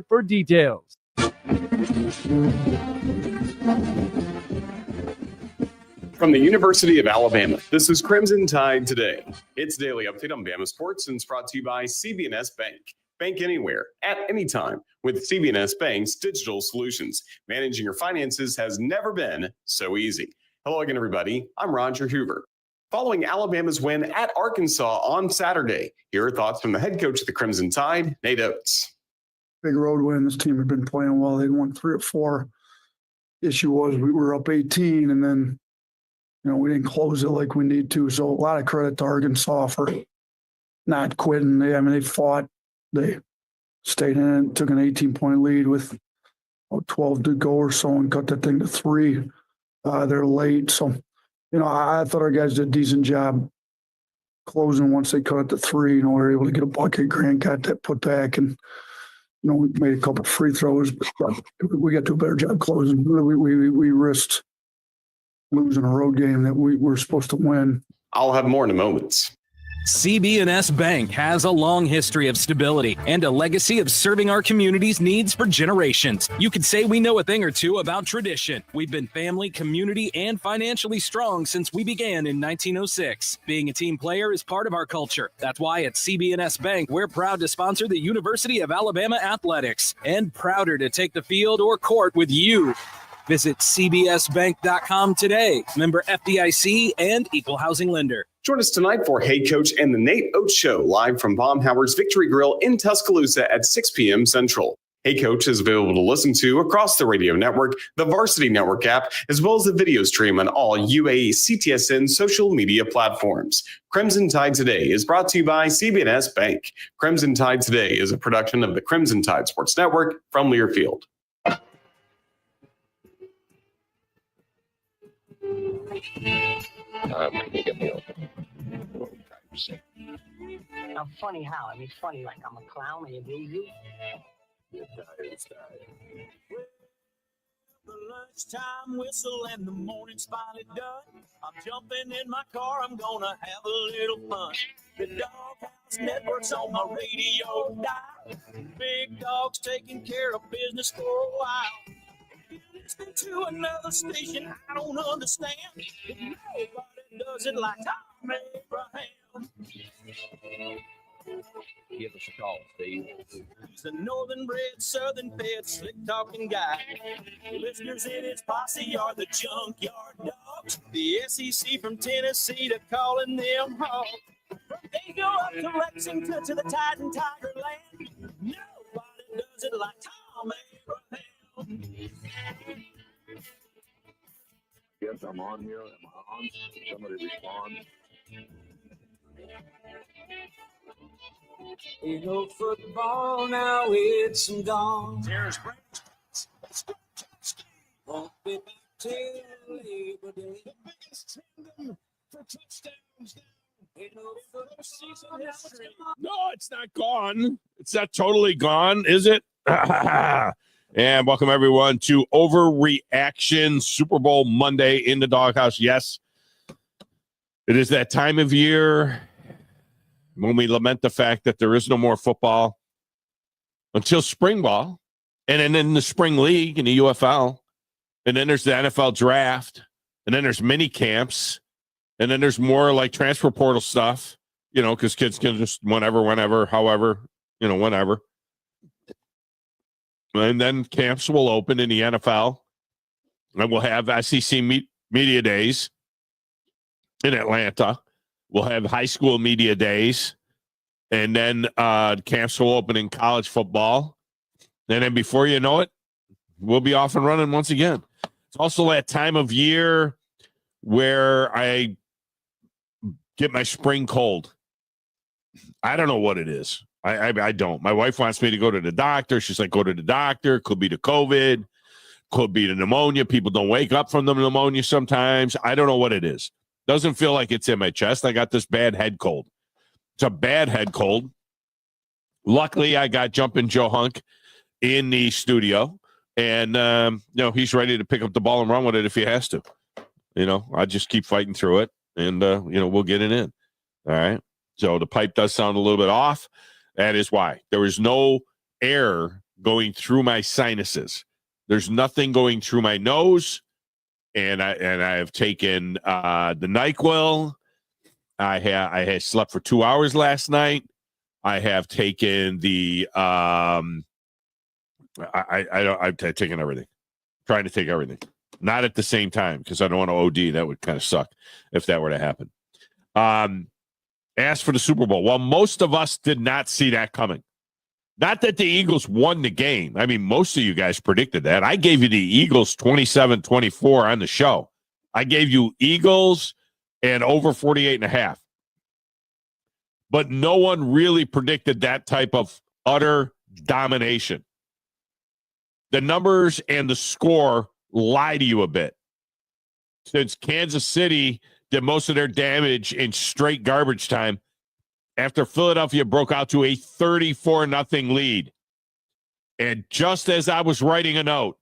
for details. From the University of Alabama, this is Crimson Tide Today. It's a daily update on Bama sports and it's brought to you by CB&S Bank. Bank anywhere, at any time, with CB&S Bank's digital solutions. Managing your finances has never been so easy. Hello again, everybody. I'm Roger Hoover. Following Alabama's win at Arkansas on Saturday, here are thoughts from the head coach of the Crimson Tide, Nate Oates. Big road win. This team had been playing well. They'd won 3 or 4. Issue was we were up 18, and then we didn't close it like we need to. So a lot of credit to Arkansas for not quitting. They fought. They stayed in it, took an 18-point lead with 12 to go or so and cut that thing to 3. They're late. So, I thought our guys did a decent job closing once they cut it to 3. We were able to get a bucket. Grant got that put back, and we made a couple of free throws. But we got to a better job closing. We risked losing a road game that we were supposed to win. I'll have more in a moment. CB&S Bank has a long history of stability and a legacy of serving our community's needs for generations. You could say we know a thing or two about tradition. We've been family, community, and financially strong since we began in 1906. Being a team player is part of our culture. That's why at CB&S Bank, we're proud to sponsor the University of Alabama Athletics and prouder to take the field or court with you. Visit cbsbank.com today. Member FDIC and equal housing lender. Join us tonight for Hey Coach and the Nate Oates Show, live from Baumhauer's Victory Grill in Tuscaloosa at 6 p.m. Central. Hey Coach is available to listen to across the radio network, the Varsity Network app, as well as the video stream on all UAE CTSN social media platforms. Crimson Tide Today is brought to you by CB&S Bank. Crimson Tide Today is a production of the Crimson Tide Sports Network from Learfield. I'm funny how? I mean, funny like I'm a clown and you believe you? The lunchtime whistle and the morning's finally done. I'm jumping in my car, I'm gonna have a little fun. The Doghouse Network's on my radio dial. Big Dog's taking care of business for a while. Listening to another station I don't understand. Nobody does it like Thom Abraham. Give us a call, Steve. He's a northern bred, southern fed, slick talking guy. Listeners in his posse are the junkyard dogs. The SEC from Tennessee to calling them hogs. They go up to Lexington to the Tide and Tiger land. Nobody does it like Thom Abraham. Yes, I'm on here. Am I on? Somebody respond. You know football now, it's gone. Terrence Branch. Won't be back till Labor Day. The biggest tandem for touchdowns now. No, it's not gone. It's not totally gone, is it? And welcome, everyone, to Overreaction Super Bowl Monday in the Doghouse. Yes, it is that time of year when we lament the fact that there is no more football until spring ball, and then in the spring league in the UFL, and then there's the NFL draft, and then there's mini camps, and then there's more like transfer portal stuff, because kids can just whenever, however, whenever. And then camps will open in the NFL, and we'll have SEC media days in Atlanta. We'll have high school media days, and then camps will open in college football. And then before you know it, we'll be off and running once again. It's also that time of year where I get my spring cold. I don't know what it is. I don't. My wife wants me to go to the doctor. She's like, go to the doctor. Could be the COVID. Could be the pneumonia. People don't wake up from the pneumonia sometimes. I don't know what it is. Doesn't feel like it's in my chest. I got this bad head cold. It's a bad head cold. Luckily, I got Jumpin' Joe Hunk in the studio. And, he's ready to pick up the ball and run with it if he has to. I just keep fighting through it. And, we'll get it in. All right. So the pipe does sound a little bit off. That is why. There is no air going through my sinuses. There's nothing going through my nose. And I have taken the NyQuil. I had slept for 2 hours last night. I have taken the I've taken everything. Trying to take everything. Not at the same time because I don't want to OD. That would kind of suck if that were to happen. As for the Super Bowl, well, most of us did not see that coming. Not that the Eagles won the game. I mean, most of you guys predicted that. I gave you the Eagles 27-24 on the show. I gave you Eagles and over 48.5. But no one really predicted that type of utter domination. The numbers and the score lie to you a bit. Since Kansas City did most of their damage in straight garbage time after Philadelphia broke out to a 34-0 lead. And just as I was writing a note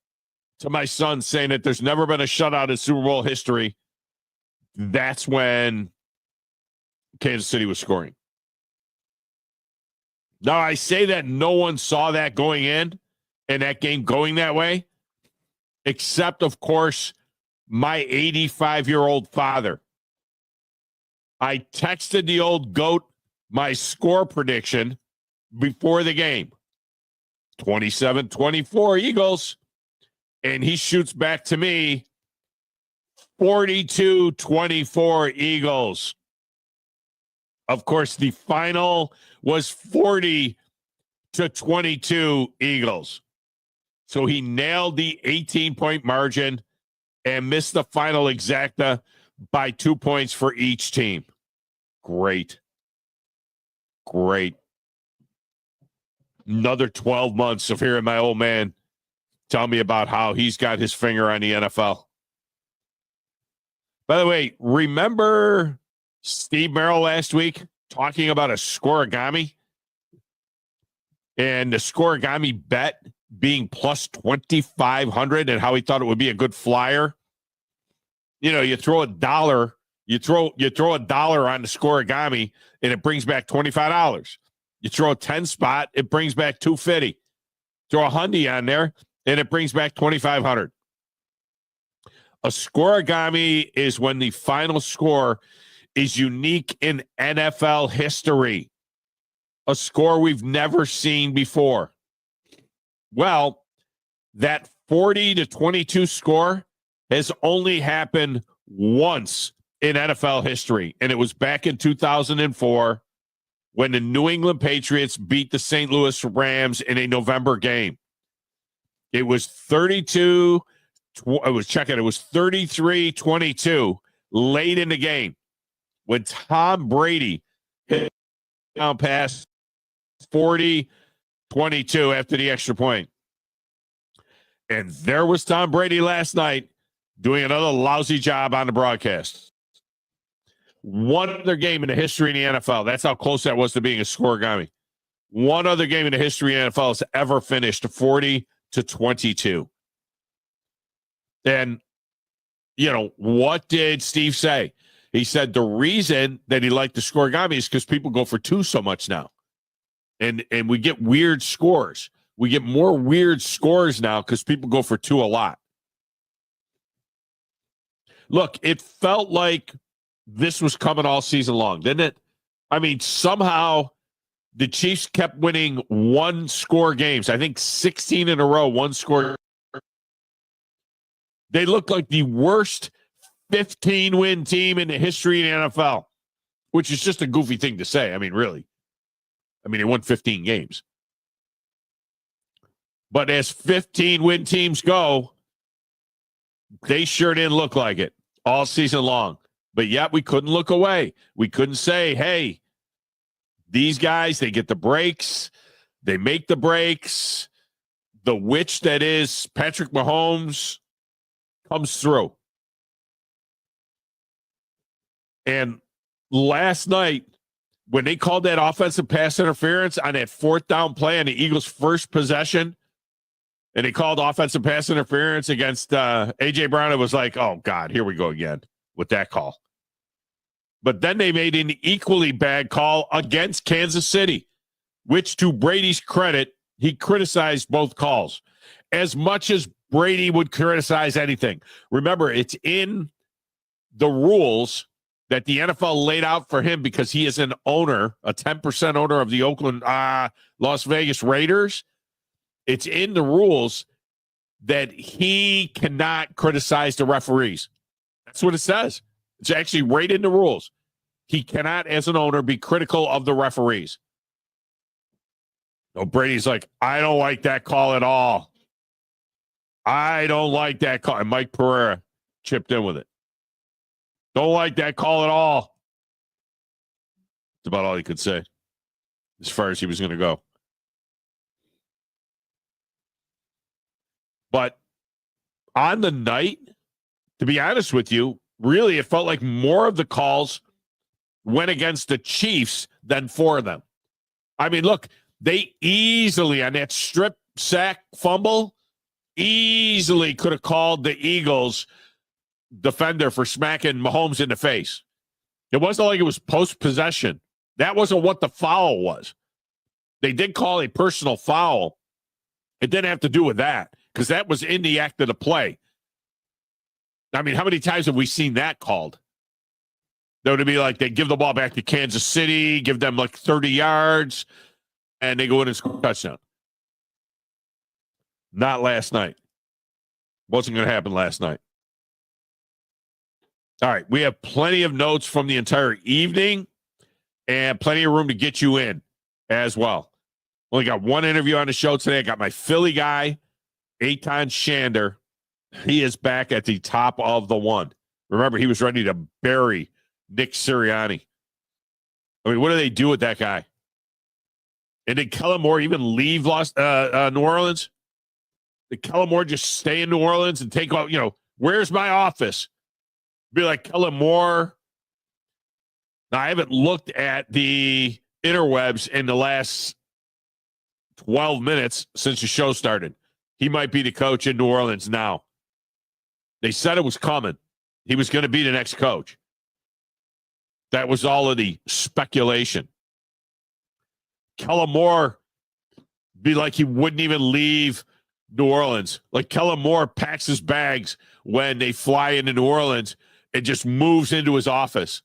to my son saying that there's never been a shutout in Super Bowl history, that's when Kansas City was scoring. Now, I say that no one saw that going in and that game going that way, except, of course, my 85-year-old father. I texted the old goat my score prediction before the game. 27-24 Eagles. And he shoots back to me 42-24 Eagles. Of course, the final was 40-22 Eagles. So he nailed the 18-point margin and missed the final exacta by 2 points for each team. Great. Another 12 months of hearing my old man tell me about how he's got his finger on the NFL. By the way, remember Steve Merrill last week talking about a scoregami? And the scoregami bet being plus 2,500 and how he thought it would be a good flyer. You know, you throw $1, you throw $1 on the scoregami and it brings back $25. You throw a 10 spot, it brings back $250. Throw a hundy on there and it brings back $2,500. A scoregami is when the final score is unique in NFL history. A score we've never seen before. Well, that 40-22 score has only happened once in NFL history, and it was back in 2004 when the New England Patriots beat the St. Louis Rams in a November game. It was 33-22 late in the game when Tom Brady hit down pass 40-22 after the extra point. And there was Tom Brady last night doing another lousy job on the broadcast. One other game in the history in the NFL. That's how close that was to being a scoregami. One other game in the history in the NFL has ever finished 40-22. And, you know, what did Steve say? He said the reason that he liked the scoregami is because people go for two so much now. And we get weird scores. We get more weird scores now because people go for two a lot. Look, it felt like this was coming all season long, didn't it? I mean, somehow the Chiefs kept winning one-score games. I think 16 in a row, one-score. They looked like the worst 15-win team in the history of the NFL, which is just a goofy thing to say. I mean, really. I mean, they won 15 games. But as 15-win teams go, they sure didn't look like it all season long. But yet we couldn't look away. We couldn't say, hey, these guys, they get the breaks. They make the breaks. The witch that is Patrick Mahomes comes through. And last night, when they called that offensive pass interference on that fourth down play on the Eagles' first possession, and they called offensive pass interference against A.J. Brown, it was like, oh, God, here we go again with that call. But then they made an equally bad call against Kansas City, which, to Brady's credit, He criticized both calls as much as Brady would criticize anything. Remember, it's in the rules that the NFL laid out for him because he is an owner, a 10% owner of the Oakland, Las Vegas Raiders. It's in the rules that he cannot criticize the referees. That's what it says. It's actually right in the rules. He cannot, as an owner, be critical of the referees. No, Brady's like, I don't like that call at all. I don't like that call. And Mike Pereira chipped in with it. Don't like that call at all. That's about all he could say as far as he was going to go. But on the night, to be honest with you, really, it felt like more of the calls went against the Chiefs than for them. I mean, look, they easily, on that strip sack fumble, easily could have called the Eagles defender for smacking Mahomes in the face. It wasn't like it was post-possession. That wasn't what the foul was. They did call a personal foul. It didn't have to do with that because that was in the act of the play. I mean, how many times have we seen that called? That would be like they give the ball back to Kansas City, give them like 30 yards, and they go in and score a touchdown. Not last night. Wasn't going to happen last night. All right, we have plenty of notes from the entire evening and plenty of room to get you in as well. Only got one interview on the show today. I got my Philly guy, Eytan Shander. He is back at the top of the one. Remember, he was ready to bury Nick Sirianni. I mean, what do they do with that guy? And did Kellen Moore even leave New Orleans? Did Kellen Moore just stay in New Orleans and take off, where's my office? Be like Kellen Moore. Now, I haven't looked at the interwebs in the last 12 minutes since the show started. He might be the coach in New Orleans now. They said it was coming. He was going to be the next coach. That was all of the speculation. Kellen Moore be like he wouldn't even leave New Orleans. Like Kellen Moore packs his bags when they fly into New Orleans and just moves into his office.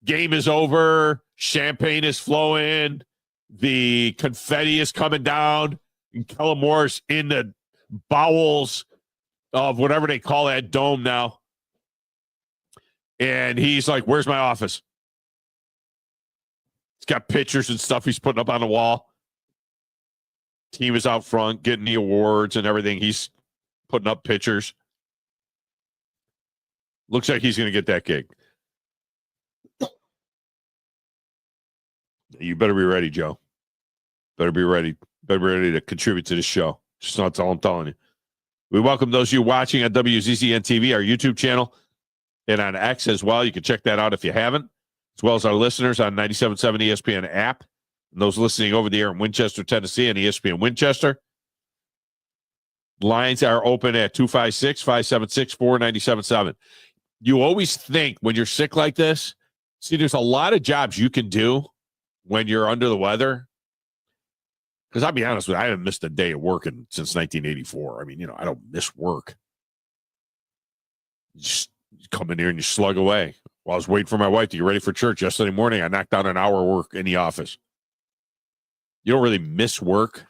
Game is over. Champagne is flowing. The confetti is coming down. And Kellen Moore's in the bowels of whatever they call that dome now. And he's like, where's my office? He's got pictures and stuff he's putting up on the wall. Team is out front getting the awards and everything. He's putting up pictures. Looks like he's going to get that gig. You better be ready, Joe. Better be ready. Better be ready to contribute to this show. Just not all I'm telling you. We welcome those of you watching on WZZN TV, our YouTube channel, and on X as well. You can check that out if you haven't, as well as our listeners on 97.7 ESPN app, and those listening over the air in Winchester, Tennessee, and ESPN Winchester. Lines are open at 256-576-4977. You always think when you're sick like this, see, there's a lot of jobs you can do when you're under the weather. Because I'll be honest with you, I haven't missed a day of working since 1984. I mean, I don't miss work. You just come in here and you slug away. While I was waiting for my wife to get ready for church yesterday morning, I knocked out an hour of work in the office. You don't really miss work.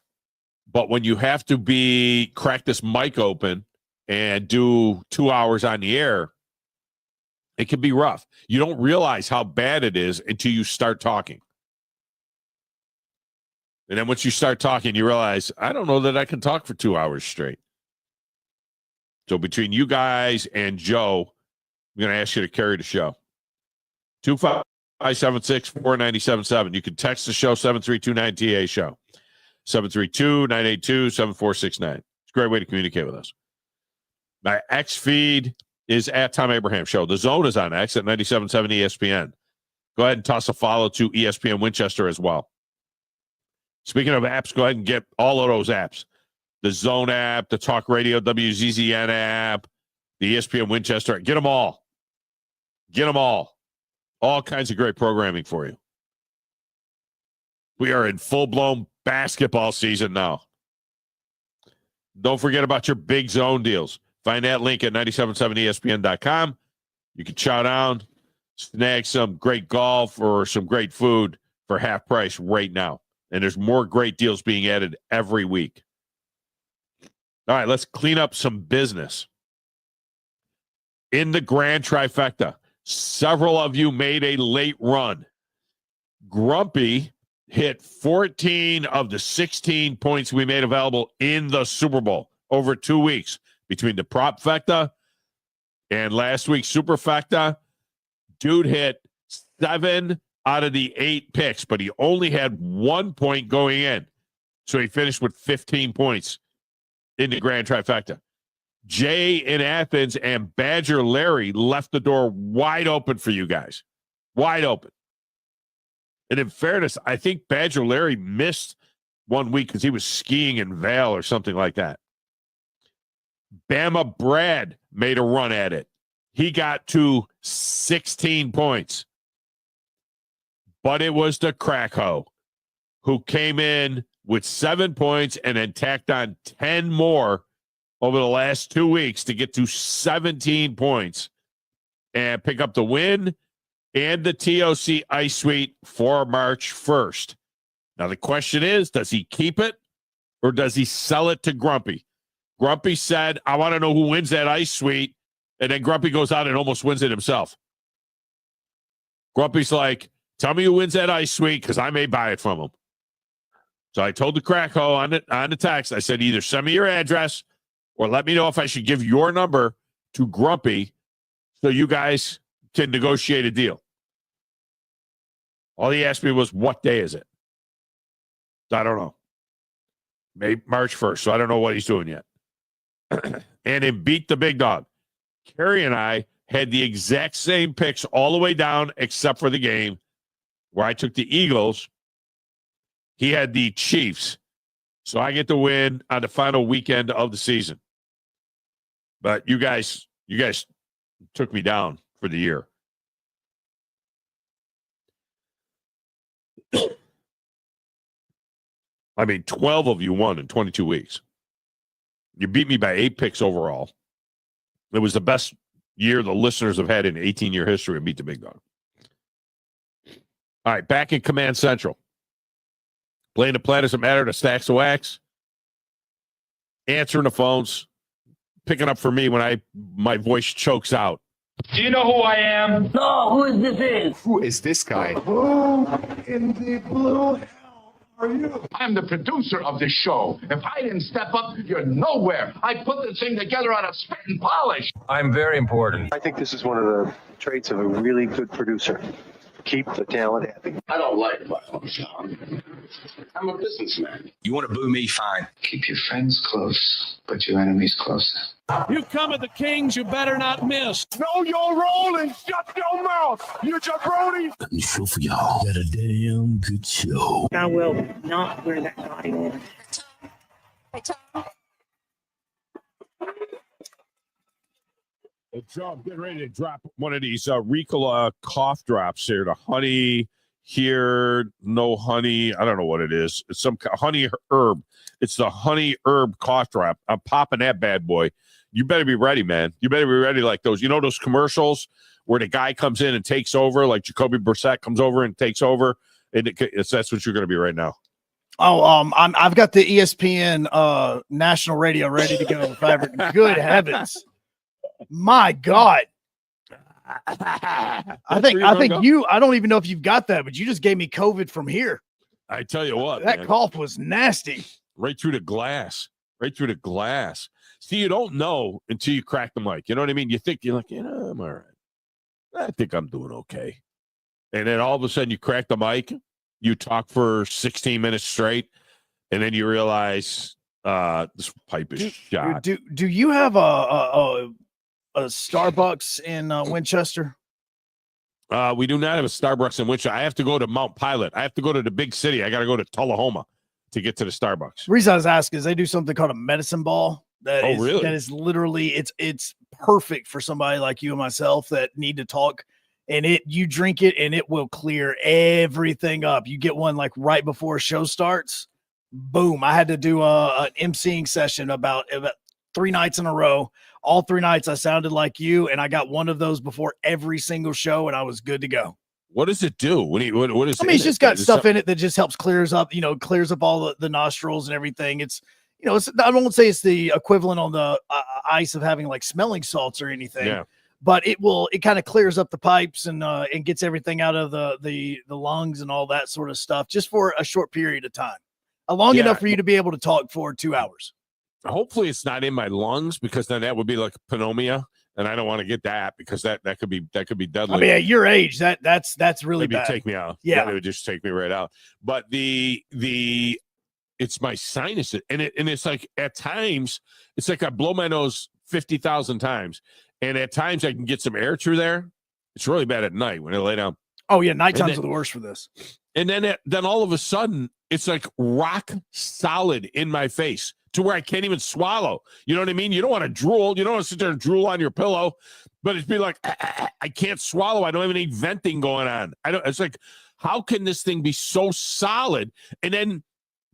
But when you have to crack this mic open and do 2 hours on the air, it can be rough. You don't realize how bad it is until you start talking. And then once you start talking, you realize, I don't know that I can talk for 2 hours straight. So between you guys and Joe, I'm going to ask you to carry the show. 256-497-7. You can text the show, 732-9TA show. 732-982-7469. It's a great way to communicate with us. My X feed is at Thom Abraham Show. The Zone is on X at 97.7 ESPN. Go ahead and toss a follow to ESPN Winchester as well. Speaking of apps, go ahead and get all of those apps. The Zone app, the Talk Radio WZZN app, the ESPN Winchester. Get them all. Get them all. All kinds of great programming for you. We are in full-blown basketball season now. Don't forget about your big zone deals. Find that link at 977ESPN.com. You can chow down, snag some great golf or some great food for half price right now. And there's more great deals being added every week. All right, let's clean up some business. In the Grand Trifecta, several of you made a late run. Grumpy hit 14 of the 16 points we made available in the Super Bowl over 2 weeks between the prop fecta and last week's superfecta. Dude hit 7 out of the 8 picks, but he only had 1 point going in. So he finished with 15 points in the Grand Trifecta. Jay in Athens and Badger Larry left the door wide open for you guys. Wide open. And in fairness, I think Badger Larry missed 1 week because he was skiing in Vail or something like that. Bama Brad made a run at it. He got to 16 points. But it was the crackho who came in with 7 points and then tacked on 10 more over the last 2 weeks to get to 17 points and pick up the win and the TOC Ice Suite for March 1st. Now, the question is, does he keep it or does he sell it to Grumpy? Grumpy said, I want to know who wins that Ice Suite. And then Grumpy goes out and almost wins it himself. Grumpy's like, tell me who wins that Ice Suite because I may buy it from him. So I told the crackho on the text, I said, either send me your address or let me know if I should give your number to Grumpy so you guys can negotiate a deal. All he asked me was, what day is it? I don't know. Maybe March 1st, so I don't know what he's doing yet. And it beat the big dog. Kerry and I had the exact same picks all the way down except for the game where I took the Eagles. He had the Chiefs. So I get to win on the final weekend of the season. But you guys took me down for the year. I mean, 12 of you won in 22 weeks. You beat me by 8 picks overall. It was the best year the listeners have had in 18-year history of Beat the Big Dog. All right, back in Command Central. Playing the Plan Doesn't Matter to Stacks of Wax. Answering the phones. Picking up for me when my voice chokes out. Do you know who I am? No, who is this? Who is this guy? Who in the blue hell are you? I'm the producer of this show. If I didn't step up, you're nowhere. I put this thing together out of spit and polish. I'm very important. I think this is one of the traits of a really good producer. Keep the talent happy. I don't like violence, Tom. I'm a businessman. You want to boo me? Fine. Keep your friends close, but your enemies closer. You come at the Kings, you better not miss. Know your role and shut your mouth, you jabroni. Let me show for y'all. Got a damn good show. I will not wear that body on. So I'm getting ready to drop one of these Ricola cough drops here. The honey here, no honey. I don't know what it is. It's some honey herb. It's the honey herb cough drop. I'm popping that bad boy. You better be ready, man. You better be ready like those. You know those commercials where the guy comes in and takes over, like Jacoby Brissett comes over and takes over? And that's what you're going to be right now. Oh, I've got the ESPN national radio ready to go. If ever. Good heavens. My God. I think I don't even know if you've got that, but you just gave me COVID from here. I tell you what, that man. cough was nasty. Right through the glass. Right through the glass. See, you don't know until you crack the mic. You know what I mean? You think you're like, I'm all right. I think I'm doing okay. And then all of a sudden you crack the mic, you talk for 16 minutes straight, and then you realize this pipe is shot. Do you have a Starbucks in Winchester? We do not have a Starbucks in Winchester. I have to go to Mount Pilot. I have to go to the big city. I got to go to Tullahoma to get to the Starbucks. The reason I was asking is they do something called a medicine ball. Really? That is literally it's perfect for somebody like you and myself that need to talk. And you drink it and it will clear everything up. You get one like right before a show starts. boom, I had to do an emceeing session about 3 nights in a row. All 3 nights I sounded like you, and I got one of those before every single show, and I was good to go. What does it do? What is I mean, it's just got stuff in it that just helps clears up all the nostrils and everything. It's, I won't say it's the equivalent on the ice of having like smelling salts or anything. Yeah. But it kind of clears up the pipes and gets everything out of the lungs and all that sort of stuff just for a short period of time, long enough for you to be able to talk for 2 hours. Hopefully it's not in my lungs, because then that would be like pneumonia, and I don't want to get that, because that could be deadly. I mean, at your age, that's really Maybe bad. take me out. Yeah, it would just take me right out. But it's my sinuses, and it's like at times it's like I blow my nose 50,000 times, and at times I can get some air through there. It's really bad at night when I lay down. Oh yeah, night times are the worst for this. And then all of a sudden it's like rock solid in my face, to where I can't even swallow. You know what I mean? You don't want to drool. You don't want to sit there and drool on your pillow, but it's be like, I can't swallow. I don't have any venting going on. It's like, how can this thing be so solid? And then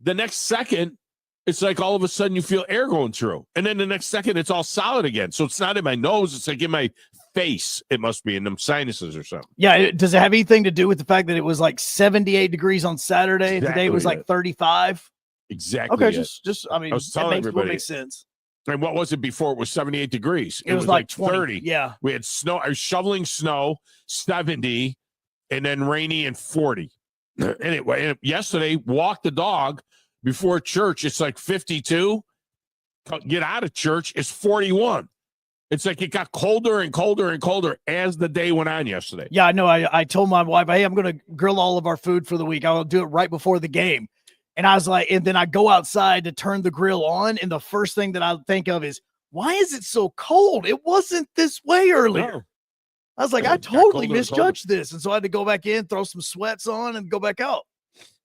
the next second, it's like all of a sudden you feel air going through. And then the next second, it's all solid again. So it's not in my nose. It's like in my face. It must be in them sinuses or something. Yeah. Does it have anything to do with the fact that it was like 78 degrees on Saturday? Exactly. Today was like 35. Exactly. Okay. I mean, I was telling everybody. Makes sense. And what was it before? It was 78 degrees. It was like 30. Yeah. We had snow. I was shoveling snow, 70, and then rainy and 40. Anyway, yesterday, walked the dog before church. It's like 52. Get out of church. It's 41. It's like it got colder and colder and colder as the day went on yesterday. Yeah, I know. I told my wife, hey, I'm going to grill all of our food for the week. I'll do it right before the game. And I was like, and then I go outside to turn the grill on. And the first thing that I think of is, why is it so cold? It wasn't this way earlier. No. I was like, I totally misjudged this. And so I had to go back in, throw some sweats on, and go back out.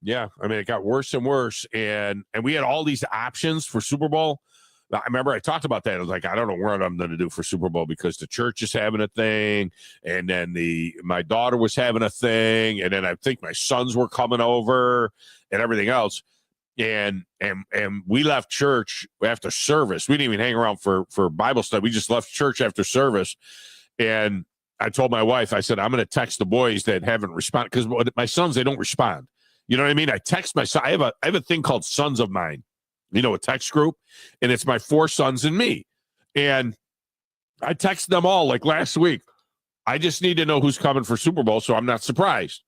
Yeah. I mean, it got worse and worse. And we had all these options for Super Bowl. I remember I talked about that. I was like, I don't know what I'm going to do for Super Bowl, because the church is having a thing, and then my daughter was having a thing, and then I think my sons were coming over and everything else. And we left church after service. We didn't even hang around for Bible study. We just left church after service. And I told my wife, I said, I'm going to text the boys that haven't responded, because my sons, they don't respond. You know what I mean? I text my son. I have a thing called Sons of Mine, a text group, and it's my 4 sons and me. And I text them all like last week. I just need to know who's coming for Super Bowl, so I'm not surprised.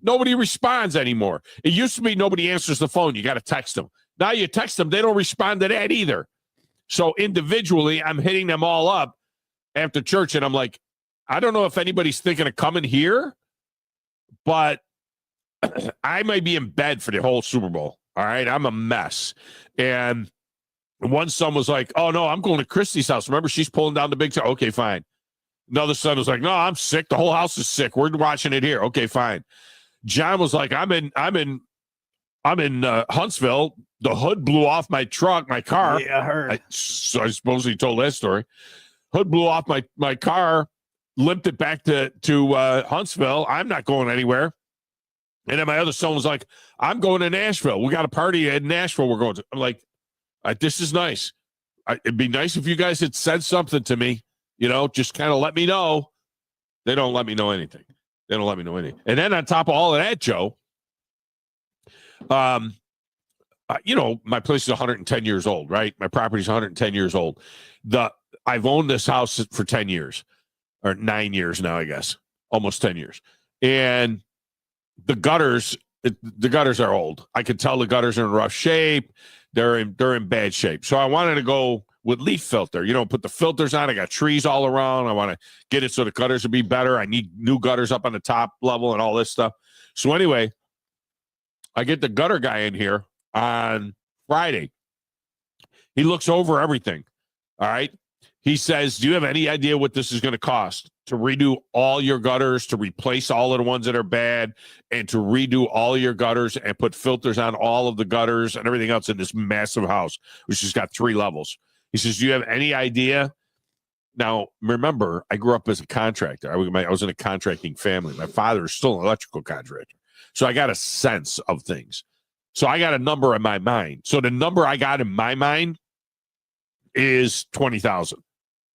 Nobody responds anymore. It used to be nobody answers the phone. You got to text them. Now you text them, they don't respond to that either. So individually, I'm hitting them all up after church, and I'm like, I don't know if anybody's thinking of coming here, but I might be in bed for the whole Super Bowl. All right, I'm a mess. And one son was like, oh, no, I'm going to Christy's house. Remember, she's pulling down the big time. Okay, fine. Another son was like, no, I'm sick. The whole house is sick. We're watching it here. Okay, fine. John was like, I'm in Huntsville. The hood blew off my car. Yeah, I heard. So I suppose he told that story. Hood blew off my car, limped it back to Huntsville. I'm not going anywhere. And then my other son was like, I'm going to Nashville. We got a party in Nashville we're going to. I'm like, this is nice. It'd be nice if you guys had said something to me, just kind of let me know. They don't let me know anything. And then on top of all of that, Joe, my place is 110 years old, right? My property's 110 years old. I've owned this house for 10 years, or 9 years now, I guess, almost 10 years. And the gutters are old. I could tell the gutters are in rough shape. They're in bad shape. So I wanted to go with leaf filter, put the filters on. I got trees all around. I want to get it so the gutters will be better. I need new gutters up on the top level and all this stuff. So anyway, I get the gutter guy in here on Friday. He looks over everything. All right. He says, do you have any idea what this is going to cost to redo all your gutters, to replace all of the ones that are bad, and to redo all your gutters and put filters on all of the gutters and everything else in this massive house, which has got 3 levels? He says, do you have any idea? Now, remember, I grew up as a contractor. I was in a contracting family. My father is still an electrical contractor. So I got a sense of things. So I got a number in my mind. So the number I got in my mind is 20,000.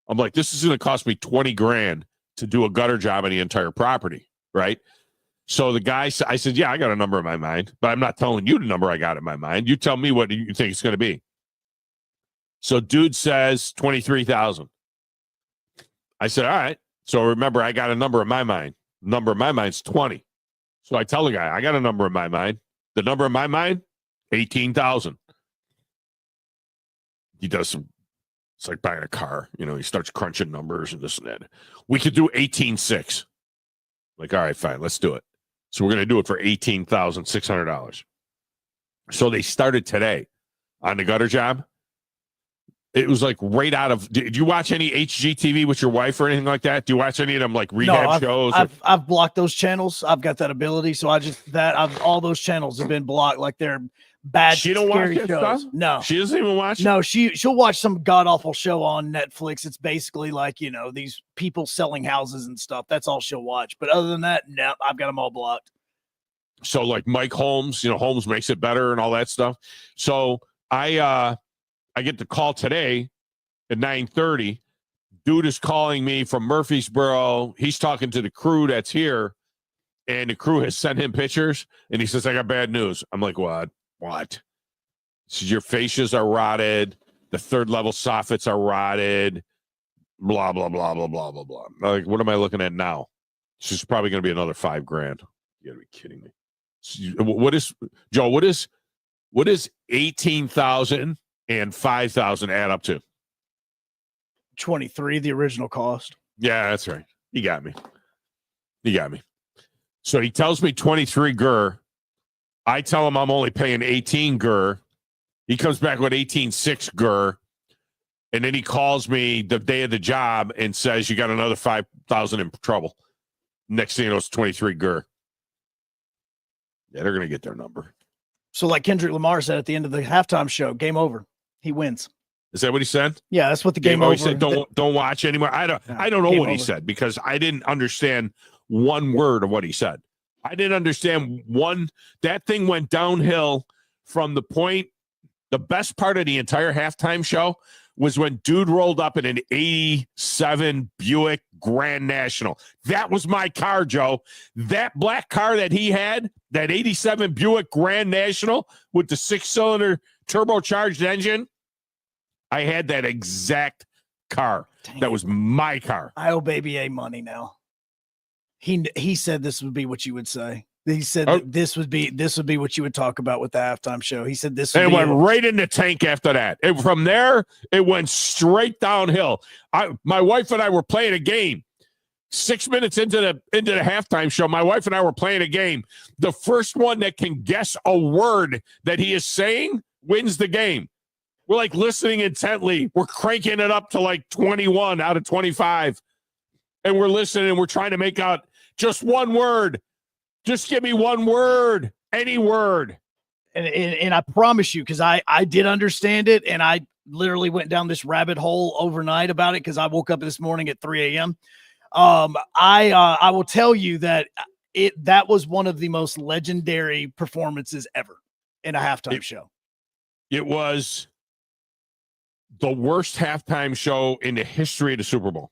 I'm like, this is going to cost me 20 grand to do a gutter job on the entire property, right? So the guy, I said, yeah, I got a number in my mind, but I'm not telling you the number I got in my mind. You tell me what you think it's going to be. So dude says 23,000. I said, all right. So remember, I got a number in my mind. The number in my mind is 20. So I tell the guy, I got a number in my mind. The number in my mind, 18,000. He does some, it's like buying a car. You know, he starts crunching numbers and this and that. We could do 18,600. Like, all right, fine, let's do it. So we're going to do it for $18,600. So they started today on the gutter job. It was like right out of. Did you watch any HGTV with your wife or anything like that? Do you watch any of them like rehab shows? I've blocked those channels. I've got that ability, so all those channels have been blocked. Like they're bad. She don't watch that shows. stuff? No, she doesn't even watch. No, she'll watch some god awful show on Netflix. It's basically like these people selling houses and stuff. That's all she'll watch. But other than that, no, I've got them all blocked. So like Mike Holmes, Holmes Makes It Better and all that stuff. So I get the call today at 9:30. Dude is calling me from Murfreesboro. He's talking to the crew that's here, and the crew has sent him pictures, and he says, I got bad news. I'm like, what? He says, your fascias are rotted. The third level soffits are rotted. Blah, blah, blah, blah, blah, blah, blah. I'm like, what am I looking at now? She's probably going to be another $5 grand. You got to be kidding me. What is, Joe, what is 18,000 and 5,000 add up to? 23, the original cost. Yeah, that's right. You got me. So he tells me 23 gur. I tell him I'm only paying 18 gur. He comes back with 18.6 gur. And then he calls me the day of the job and says, you got another 5,000 in trouble. Next thing you know, it's 23 gur. Yeah, they're going to get their number. So like Kendrick Lamar said at the end of the halftime show, game over. He wins. Is that what he said? Yeah, that's what the game over. He said, don't watch anymore. I don't know what he said because I didn't understand one word of what he said. I didn't understand that thing went downhill from the point. The best part of the entire halftime show was when dude rolled up in an 87 Buick Grand National. That was my car, Joe. That black car that he had, that 87 Buick Grand National with the 6-cylinder turbocharged engine, I had that exact car. Dang. That was my car. I owe Baby A money now. He said this would be what you would say. He said that this would be what you would talk about with the halftime show. He said this would went right in the tank after that. From there, it went straight downhill. My wife and I were playing a game. 6 minutes into the halftime show, my wife and I were playing a game. The first one that can guess a word that he is saying wins the game. We're like listening intently. We're cranking it up to like 21 out of 25. And we're listening and we're trying to make out just one word. Just give me one word, any word. And I promise you, because I did understand it, and I literally went down this rabbit hole overnight about it because I woke up this morning at 3 a.m. I will tell you that that was one of the most legendary performances ever in a halftime show. It was the worst halftime show in the history of the Super Bowl.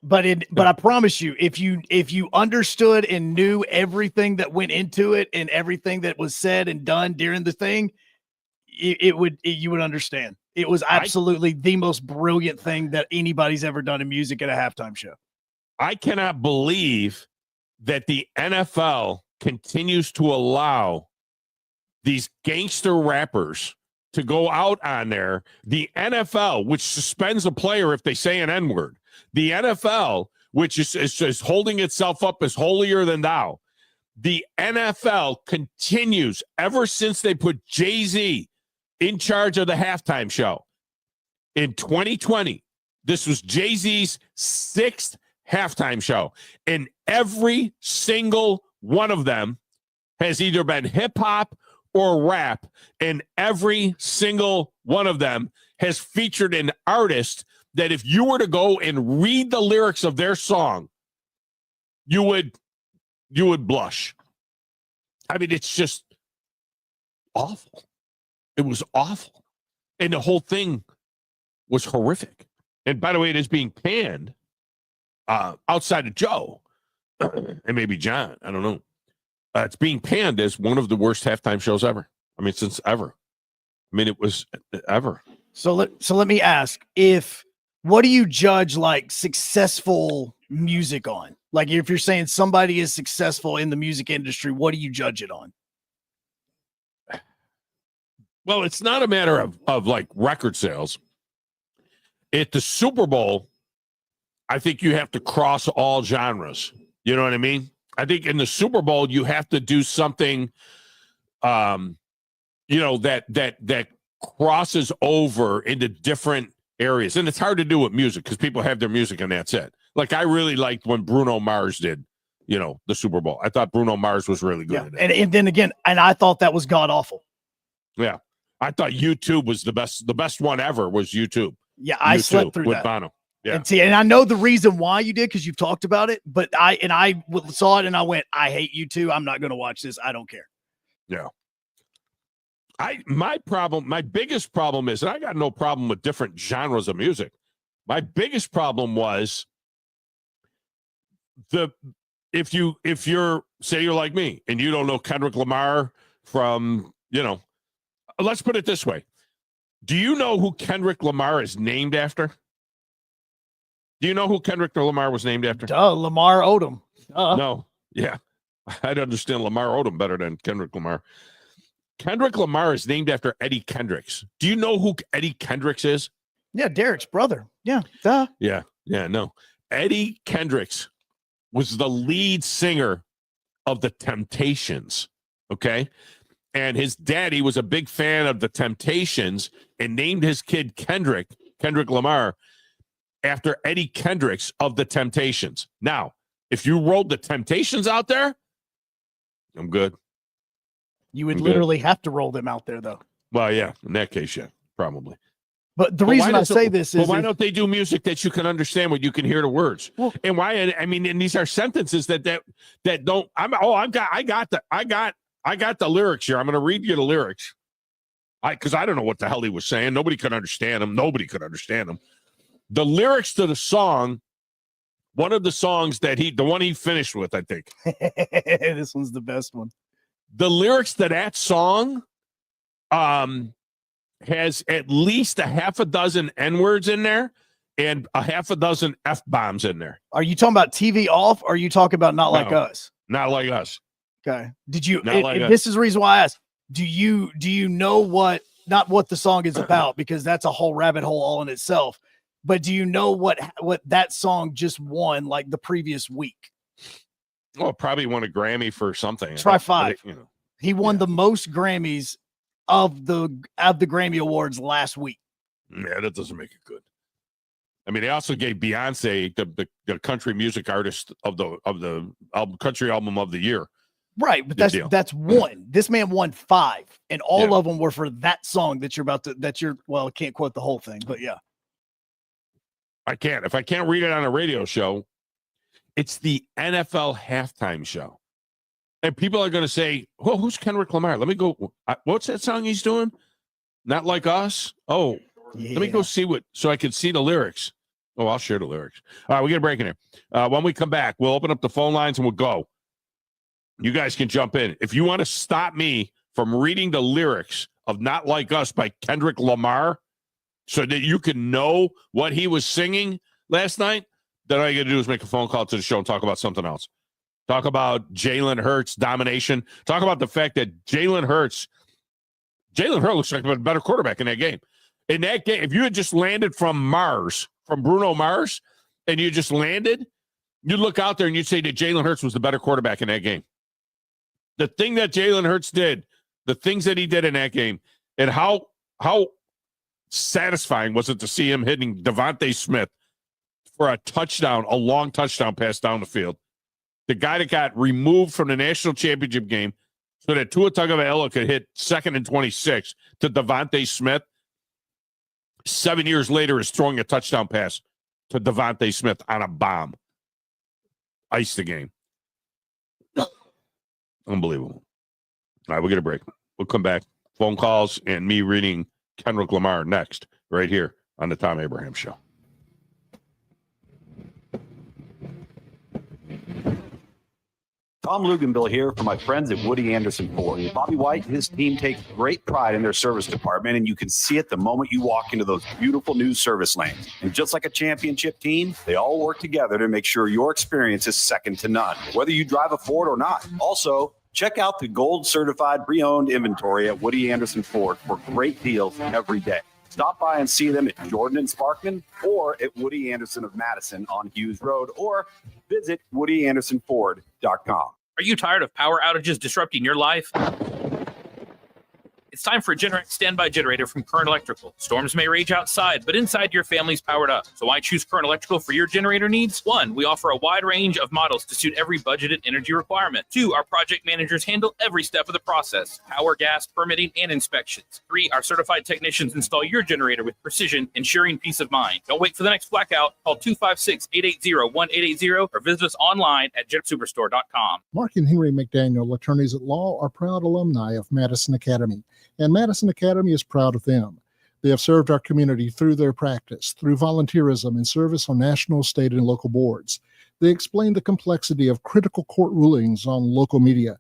But I promise you, if you understood and knew everything that went into it and everything that was said and done during the thing, you would understand. It was absolutely the most brilliant thing that anybody's ever done in music at a halftime show. I cannot believe that the NFL continues to allow these gangster rappers to go out on there. The NFL, which suspends a player if they say an N-word. The NFL, which is holding itself up as holier than thou. The NFL continues ever since they put Jay-Z in charge of the halftime show. In 2020, this was Jay-Z's 6th halftime show. And every single one of them has either been hip-hop or rap. And every single one of them has featured an artist that if you were to go and read the lyrics of their song, you would blush. I mean, it's just, awful. It was awful. And the whole thing was horrific. And by the way, it is being panned outside of Joe and maybe John. I don't know. It's being panned as one of the worst halftime shows ever. I mean, since ever. I mean, it was ever. So let me ask, what do you judge like successful music on? Like if you're saying somebody is successful in the music industry, what do you judge it on? Well, it's not a matter of like record sales. At the Super Bowl, I think you have to cross all genres. You know what I mean? I think in the Super Bowl, you have to do something, that crosses over into different areas. And it's hard to do with music because people have their music and that's it. Like I really liked when Bruno Mars did, the Super Bowl. I thought Bruno Mars was really good at it. And then again, I thought that was god awful. Yeah. I thought YouTube was the best one ever was YouTube. Yeah, I slept through with that. Bono. Yeah. And I know the reason why you did because you've talked about it, but I saw it and I went, I hate you too. I'm not going to watch this. I don't care. Yeah. My biggest problem is, and I got no problem with different genres of music. My biggest problem was if you're say you're like me and you don't know Kendrick Lamar from, let's put it this way. Do you know who Kendrick Lamar is named after? Do you know who Kendrick Lamar was named after? Duh, Lamar Odom. No. Yeah. I'd understand Lamar Odom better than Kendrick Lamar. Kendrick Lamar is named after Eddie Kendricks. Do you know who Eddie Kendricks is? Yeah, Derek's brother. Yeah, duh. Yeah, no. Eddie Kendricks was the lead singer of the Temptations, okay? And his daddy was a big fan of the Temptations and named his kid Kendrick Lamar, after Eddie Kendricks of the Temptations. Now, if you rolled the Temptations out there, I'm good. You would literally have to roll them out there, though. Well, yeah, in that case, yeah, probably. But the reason I say this is, why don't they do music that you can understand when you can hear the words? Well, and why? I mean, and these are sentences that don't. I got the lyrics here. I'm going to read you the lyrics. Because I don't know what the hell he was saying. Nobody could understand him. Nobody could understand him. The lyrics to the song, one of the songs the one he finished with, I think. This one's the best one. The lyrics to that song has at least a half a dozen N-words in there and a half a dozen F-bombs in there. Are you talking about TV off or are you talking about Not Like Us? Not Like Us. Okay. Did you, Like this is the reason why I asked, do you know not what the song is about, because that's a whole rabbit hole all in itself, but do you know what that song just won like the previous week? Well, probably won a Grammy for something. Try 5. He won the most Grammys of the Grammy Awards last week. Yeah, that doesn't make it good. I mean, they also gave Beyonce the country music artist of the country album of the year. Right, but that's one. This man won 5, and all of them were for that song that you're I can't quote the whole thing, but yeah. I can't. If I can't read it on a radio show, it's the NFL halftime show. And people are going to say, well, who's Kendrick Lamar? Let me go. What's that song he's doing? Not Like Us? Oh, yeah. Let me go see so I can see the lyrics. Oh, I'll share the lyrics. All right, we get a break in here. When we come back, we'll open up the phone lines and we'll go. You guys can jump in. If you want to stop me from reading the lyrics of Not Like Us by Kendrick Lamar so that you can know what he was singing last night, then all you got to do is make a phone call to the show and talk about something else. Talk about Jalen Hurts' domination. Talk about the fact that Jalen Hurts looks like a better quarterback in that game. In that game, if you had just landed from Bruno Mars, and you just landed, you'd look out there and you'd say that Jalen Hurts was the better quarterback in that game. The thing that Jalen Hurts did, the things that he did in that game, and how satisfying was it to see him hitting Devontae Smith for a touchdown, a long touchdown pass down the field. The guy that got removed from the national championship game so that Tua Tagovailoa could hit 2nd and 26 to Devontae Smith. 7 years later is throwing a touchdown pass to Devontae Smith on a bomb. Ice the game. Unbelievable. All right, we'll get a break. We'll come back. phone calls and me reading Kendrick Lamar next, right here on the Thom Abraham Show. Tom Luganville here for my friends at Woody Anderson Ford. Bobby White and his team take great pride in their service department, and you can see it the moment you walk into those beautiful new service lanes. And just like a championship team, they all work together to make sure your experience is second to none, whether you drive a Ford or not. Also, check out the gold certified pre-owned inventory at Woody Anderson Ford for great deals every day. Stop by and see them at Jordan and Sparkman or at Woody Anderson of Madison on Hughes Road, or visit WoodyAndersonFord.com. Are you tired of power outages disrupting your life? It's time for a Generac standby generator from Current Electrical. Storms may rage outside, but inside your family's powered up. So why choose Current Electrical for your generator needs? 1, we offer a wide range of models to suit every budgeted energy requirement. 2, our project managers handle every step of the process: power, gas, permitting, and inspections. 3, our certified technicians install your generator with precision, ensuring peace of mind. Don't wait for the next blackout. Call 256-880-1880 or visit us online at jetsuperstore.com. Mark and Henry McDaniel, attorneys at law, are proud alumni of Madison Academy, and Madison Academy is proud of them. They have served our community through their practice, through volunteerism and service on national, state, and local boards. They explain the complexity of critical court rulings on local media.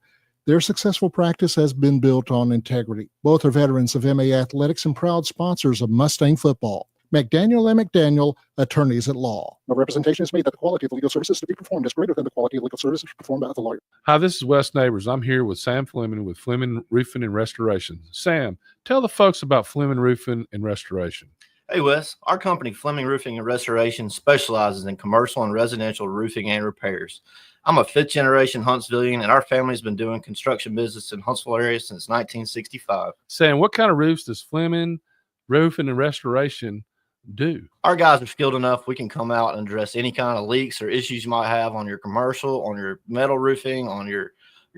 Their successful practice has been built on integrity. Both are veterans of MA Athletics and proud sponsors of Mustang football. McDaniel and McDaniel, attorneys at law. No representation is made that the quality of legal services to be performed is greater than the quality of legal services performed by the lawyer. Hi, this is Wes Neighbors. I'm here with Sam Fleming with Fleming Roofing and Restoration. Sam, tell the folks about Fleming Roofing and Restoration. Hey, Wes. Our company, Fleming Roofing and Restoration, specializes in commercial and residential roofing and repairs. I'm a fifth-generation Huntsvillian, and our family's been doing construction business in Huntsville area since 1965. Sam, what kind of roofs does Fleming Roofing and Restoration do? Our guys are skilled enough. We can come out and address any kind of leaks or issues you might have on your commercial, on your metal roofing, on your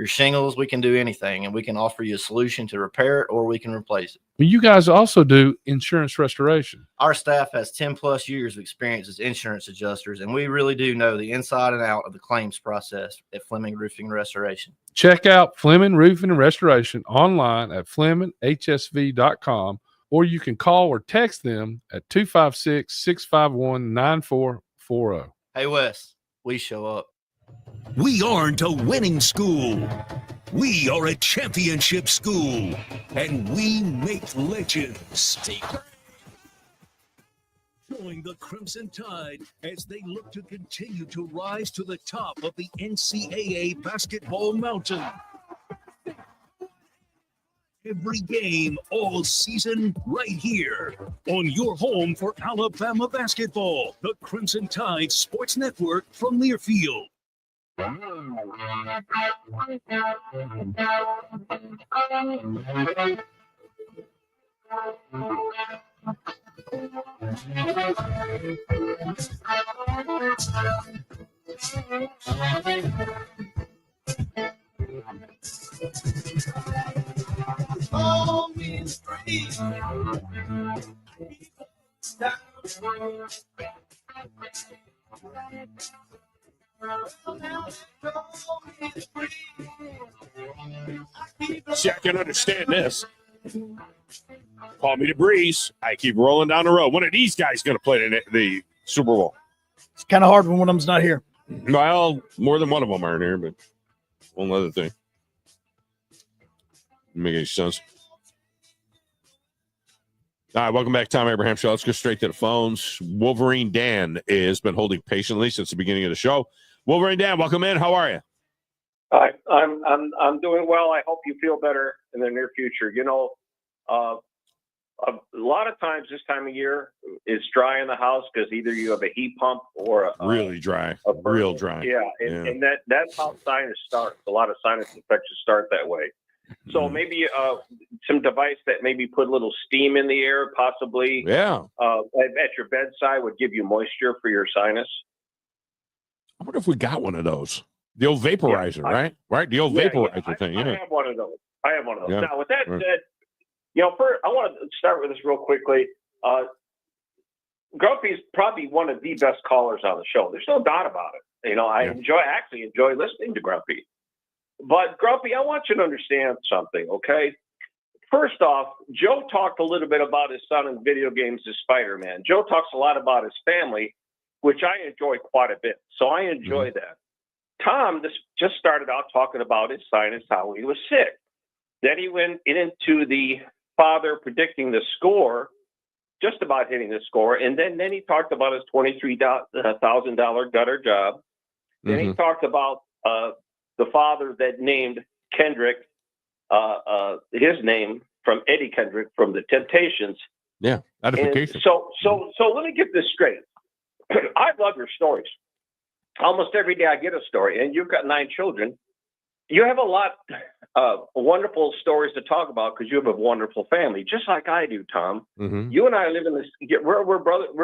shingles. We can do anything, and we can offer you a solution to repair it, or we can replace it. You guys also do insurance restoration. Our staff has 10 plus years of experience as insurance adjusters, and we really do know the inside and out of the claims process at Fleming Roofing and Restoration. Check out Fleming Roofing and Restoration online at FlemingHSV.com, or you can call or text them at 256-651-9440. Hey, Wes, we show up. We aren't a winning school. We are a championship school, and we make legends. Join the Crimson Tide as they look to continue to rise to the top of the NCAA basketball mountain. Every game, all season, right here on your home for Alabama basketball, the Crimson Tide Sports Network from Learfield. Home is free. See, I can understand this. Call me the breeze. I keep rolling down the road. One of these guys going to play the Super Bowl. It's kind of hard when one of them's not here. Well, more than one of them aren't here, but one other thing. Make any sense? All right, welcome back to Thom Abraham Show. Let's go straight to the phones. Wolverine Dan has been holding patiently since the beginning of the show. Wolverine Dan, welcome in. How are you? Hi, I'm doing well. I hope you feel better in the near future. You know, a lot of times this time of year it's dry in the house because either you have a heat pump or really dry, real dry. Yeah, and that's how sinus starts. A lot of sinus infections start that way. So maybe some device that maybe put a little steam in the air, possibly. Yeah. At your bedside would give you moisture for your sinus. I wonder if we got one of those. The old vaporizer, right? Right? The old vaporizer thing. Yeah. I have one of those. Yeah. Now, with that said, you know, first, I want to start with this real quickly. Grumpy is probably one of the best callers on the show. There's no doubt about it. You know, I actually enjoy listening to Grumpy. But Grumpy, I want you to understand something, okay? First off, Joe talked a little bit about his son in video games as Spider-Man. Joe talks a lot about his family, which I enjoy quite a bit. So I enjoy that. Thom just started out talking about his sinus, how he was sick. Then he went into the father predicting the score, just about hitting the score. And then he talked about his $23,000 gutter job. Then he talked about the father that named Kendrick, his name from Eddie Kendrick from the Temptations. Yeah, edification. So let me get this straight. I love your stories. Almost every day I get a story, and you've got 9 children. You have a lot of wonderful stories to talk about because you have a wonderful family, just like I do, Thom. You and I live in this. We're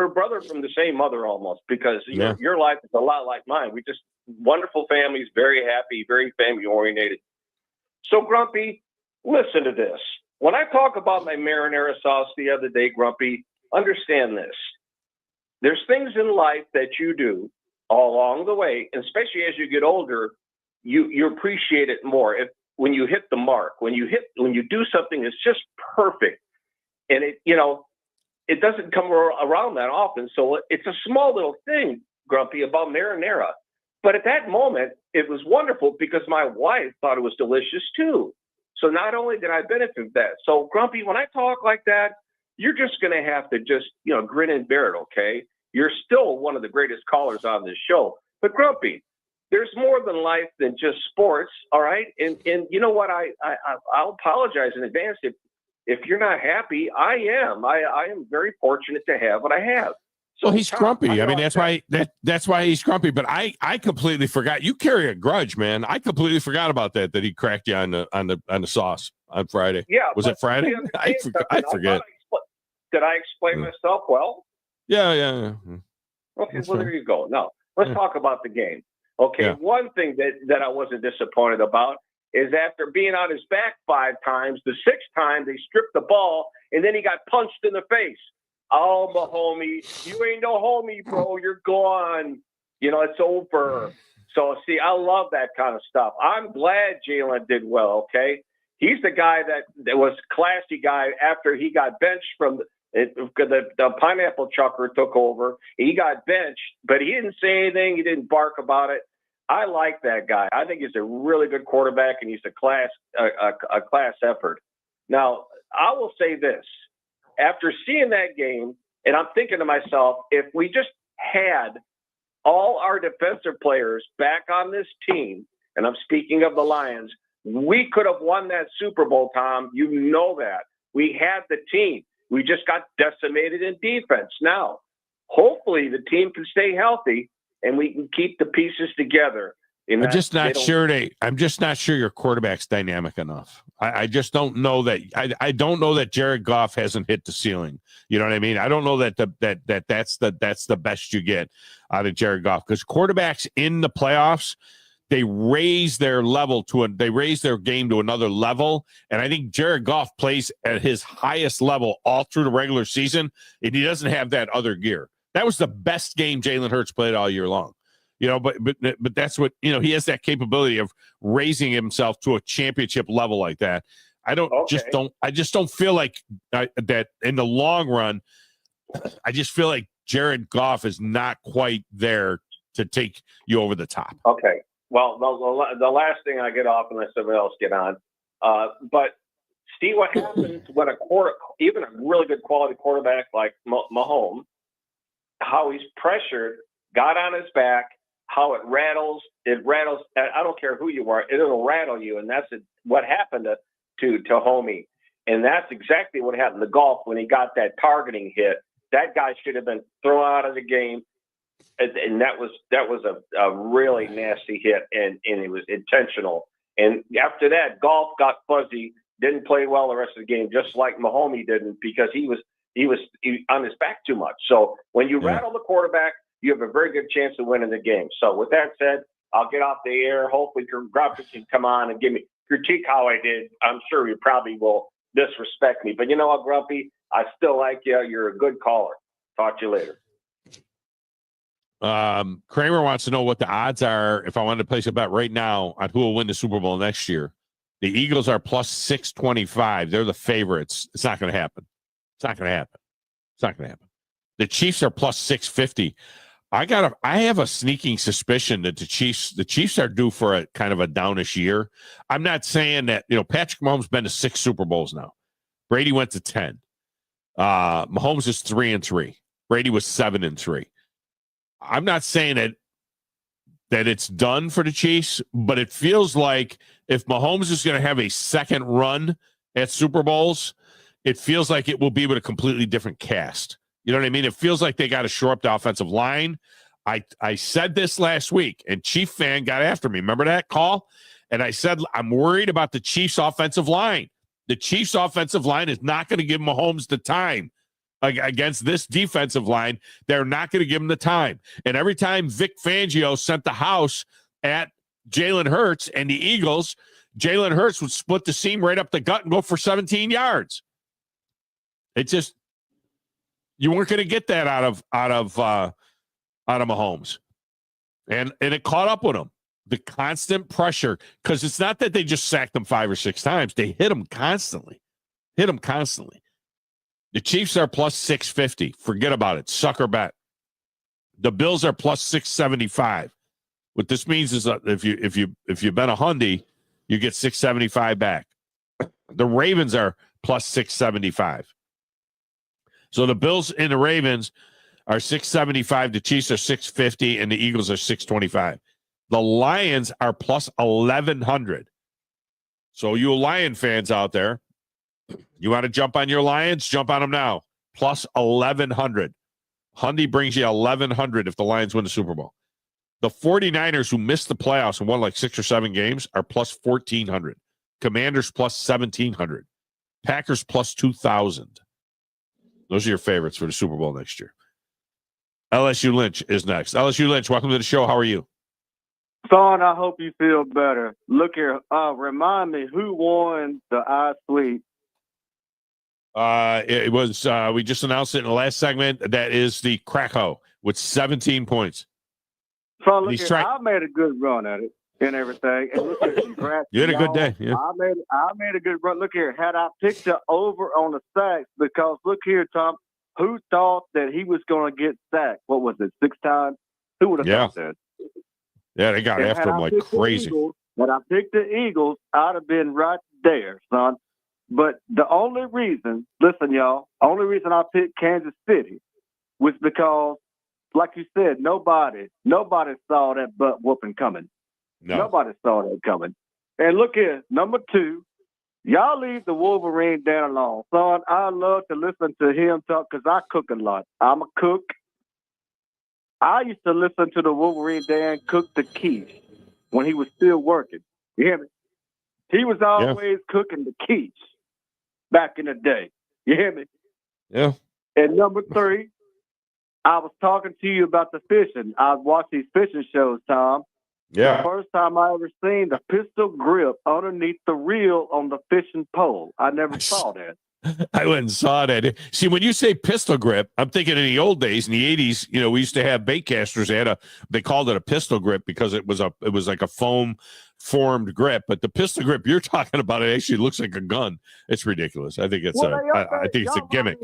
brother from the same mother almost, because your life is a lot like mine. We just wonderful families, very happy, very family oriented. So Grumpy, listen to this. When I talk about my marinara sauce the other day, Grumpy, understand this. There's things in life that you do all along the way, and especially as you get older, you appreciate it more. When you hit the mark, when you do something that's just perfect, and it doesn't come around that often. So it's a small little thing, Grumpy, about marinara. But at that moment, it was wonderful because my wife thought it was delicious too. So not only did I benefit from that. So Grumpy, when I talk like that, you're just going to have to just, grin and bear it, okay? You're still one of the greatest callers on this show. But Grumpy, there's more than life than just sports, all right? And you know what? I'll apologize in advance if you're not happy. I am. I am very fortunate to have what I have. So, well, he's Thom, grumpy. I mean, that's why he's grumpy. But I completely forgot. You carry a grudge, man. I completely forgot about that he cracked you on the sauce on Friday. Yeah, was it Friday? I forget. Did I explain myself well? Yeah. Okay, That's well, right. there you go. Now, let's talk about the game. Okay, Yeah. One thing that I wasn't disappointed about is after being on his back 5 times, the 6th time they stripped the ball, and then he got punched in the face. Oh, my homie, you ain't no homie, bro. You're gone. It's over. So, see, I love that kind of stuff. I'm glad Jalen did well, okay? He's the guy that was classy guy after he got benched from the pineapple chucker took over. He got benched, but he didn't say anything. He didn't bark about it. I like that guy. I think he's a really good quarterback, and he's a class effort. Now, I will say this. After seeing that game, and I'm thinking to myself, if we just had all our defensive players back on this team, and I'm speaking of the Lions, we could have won that Super Bowl, Thom. You know that. We had the team. We just got decimated in defense. Now, hopefully the team can stay healthy and we can keep the pieces together. I'm just not sure your quarterback's dynamic enough. I just don't know that. I don't know that Jared Goff hasn't hit the ceiling. You know what I mean? I don't know that that's the best you get out of Jared Goff, because quarterbacks in the playoffs, they raise their game to another level. And I think Jared Goff plays at his highest level all through the regular season, and he doesn't have that other gear. That was the best game Jalen Hurts played all year long. But that's what, he has that capability of raising himself to a championship level like that. I just don't feel like that in the long run. I just feel like Jared Goff is not quite there to take you over the top. Okay. Well, the last thing I get off, unless somebody else get on, but see what happens when even a really good quality quarterback like Mahomes, how he's pressured, got on his back, how it rattles. I don't care who you are, it'll rattle you, and that's what happened to Homie, and that's exactly what happened to Golf when he got that targeting hit. That guy should have been thrown out of the game. And that was a really nasty hit, and it was intentional. And after that, Golf got fuzzy, didn't play well the rest of the game, just like Mahomes didn't, because he was on his back too much. So when you rattle the quarterback, you have a very good chance of winning the game. So with that said, I'll get off the air. Hopefully, Grumpy can come on and give me critique how I did. I'm sure he probably will disrespect me, but you know what, Grumpy? I still like you. You're a good caller. Talk to you later. Kramer wants to know what the odds are if I wanted to place a bet right now on who will win the Super Bowl next year. The Eagles are plus 625. They're the favorites. It's not going to happen. It's not going to happen. It's not going to happen. The Chiefs are plus 650. I have a sneaking suspicion that the Chiefs are due for a kind of a downish year. I'm not saying that, Patrick Mahomes been to 6 Super Bowls now. Brady went to 10. Mahomes is 3-3. Brady was 7-3. I'm not saying that it's done for the Chiefs, but it feels like if Mahomes is going to have a second run at Super Bowls, it feels like it will be with a completely different cast. You know what I mean? It feels like they got to shore up the offensive line. I said this last week, and Chief fan got after me. Remember that call? And I said, I'm worried about the Chiefs' offensive line. The Chiefs' offensive line is not going to give Mahomes the time against this defensive line. They're not going to give him the time. And every time Vic Fangio sent the house at Jalen Hurts and the Eagles, Jalen Hurts would split the seam right up the gut and go for 17 yards. It just, you weren't going to get that out of Mahomes. And it caught up with him. The constant pressure, because it's not that they just sacked him 5 or 6 times. They hit him constantly. The Chiefs are plus 650. Forget about it. Sucker bet. The Bills are plus 675. What this means is that if you bet a hundy, you get 675 back. The Ravens are plus 675. So the Bills and the Ravens are 675. The Chiefs are 650, and the Eagles are 625. The Lions are plus 1,100. So you Lion fans out there, you want to jump on your Lions? Jump on them now. Plus 1,100. Hundy brings you 1,100 if the Lions win the Super Bowl. The 49ers, who missed the playoffs and won like 6 or 7 games, are plus 1,400. Commanders plus 1,700. Packers plus 2,000. Those are your favorites for the Super Bowl next year. LSU Lynch is next. LSU Lynch, welcome to the show. How are you? Son, I hope you feel better. Look here. Remind me, who won the I Sleep? It was, we just announced it in the last segment. That is the Krakow with 17 points. So look here, I made a good run at it and everything. And look here, congrats. You had a good day. Yeah. I made a good run. Look here, had I picked the over on the sacks, because look here, Tom, who thought that he was going to get sacked? What was it, 6 times? Who would have thought that? Yeah, they got after him like crazy. When I picked the Eagles, I'd have been right there, son. But the only reason, listen, y'all, only reason I picked Kansas City was because, like you said, nobody saw that butt whooping coming. No. Nobody saw that coming. And look here, number 2, y'all leave the Wolverine down alone. Son, I love to listen to him talk because I cook a lot. I'm a cook. I used to listen to the Wolverine Dan cook the quiche when he was still working. You hear me? He was always cooking the quiche back in the day. You hear me? Yeah. And number 3, I was talking to you about the fishing. I watched these fishing shows, Tom. Yeah. The first time I ever seen the pistol grip underneath the reel on the fishing pole. I never saw that. I went and saw that. See, when you say pistol grip, I'm thinking in the old days, in the 80s, we used to have bait casters. They called it a pistol grip because it was like a foam formed grip. But the pistol grip you're talking about, it actually looks like a gun. It's ridiculous. I think it's I think it's a gimmick.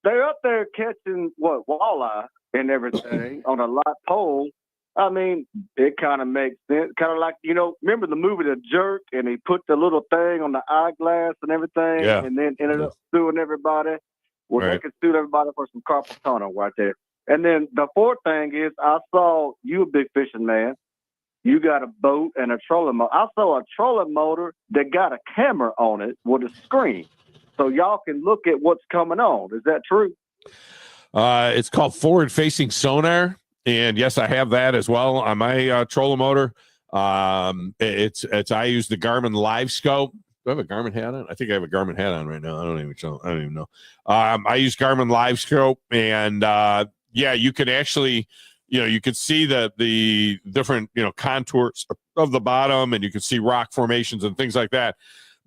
They're up there catching walleye and everything on a light pole. I mean, it kind of makes sense. Kind of like, remember the movie The Jerk, and he put the little thing on the eyeglass and everything, and then ended up suing everybody. Well, they could sue everybody for some carpal tunnel right there. And then the fourth thing is, I saw you a big fishing man. You got a boat and a trolling motor. I saw a trolling motor that got a camera on it with a screen, so y'all can look at what's coming on. Is that true? It's called forward-facing sonar. And yes, I have that as well on my trolling motor. I use the Garmin Live Scope. Do I have a Garmin hat on? I think I have a Garmin hat on right now. I don't even know. I use Garmin Live Scope, and you can actually, you can see the different contours of the bottom, and you can see rock formations and things like that.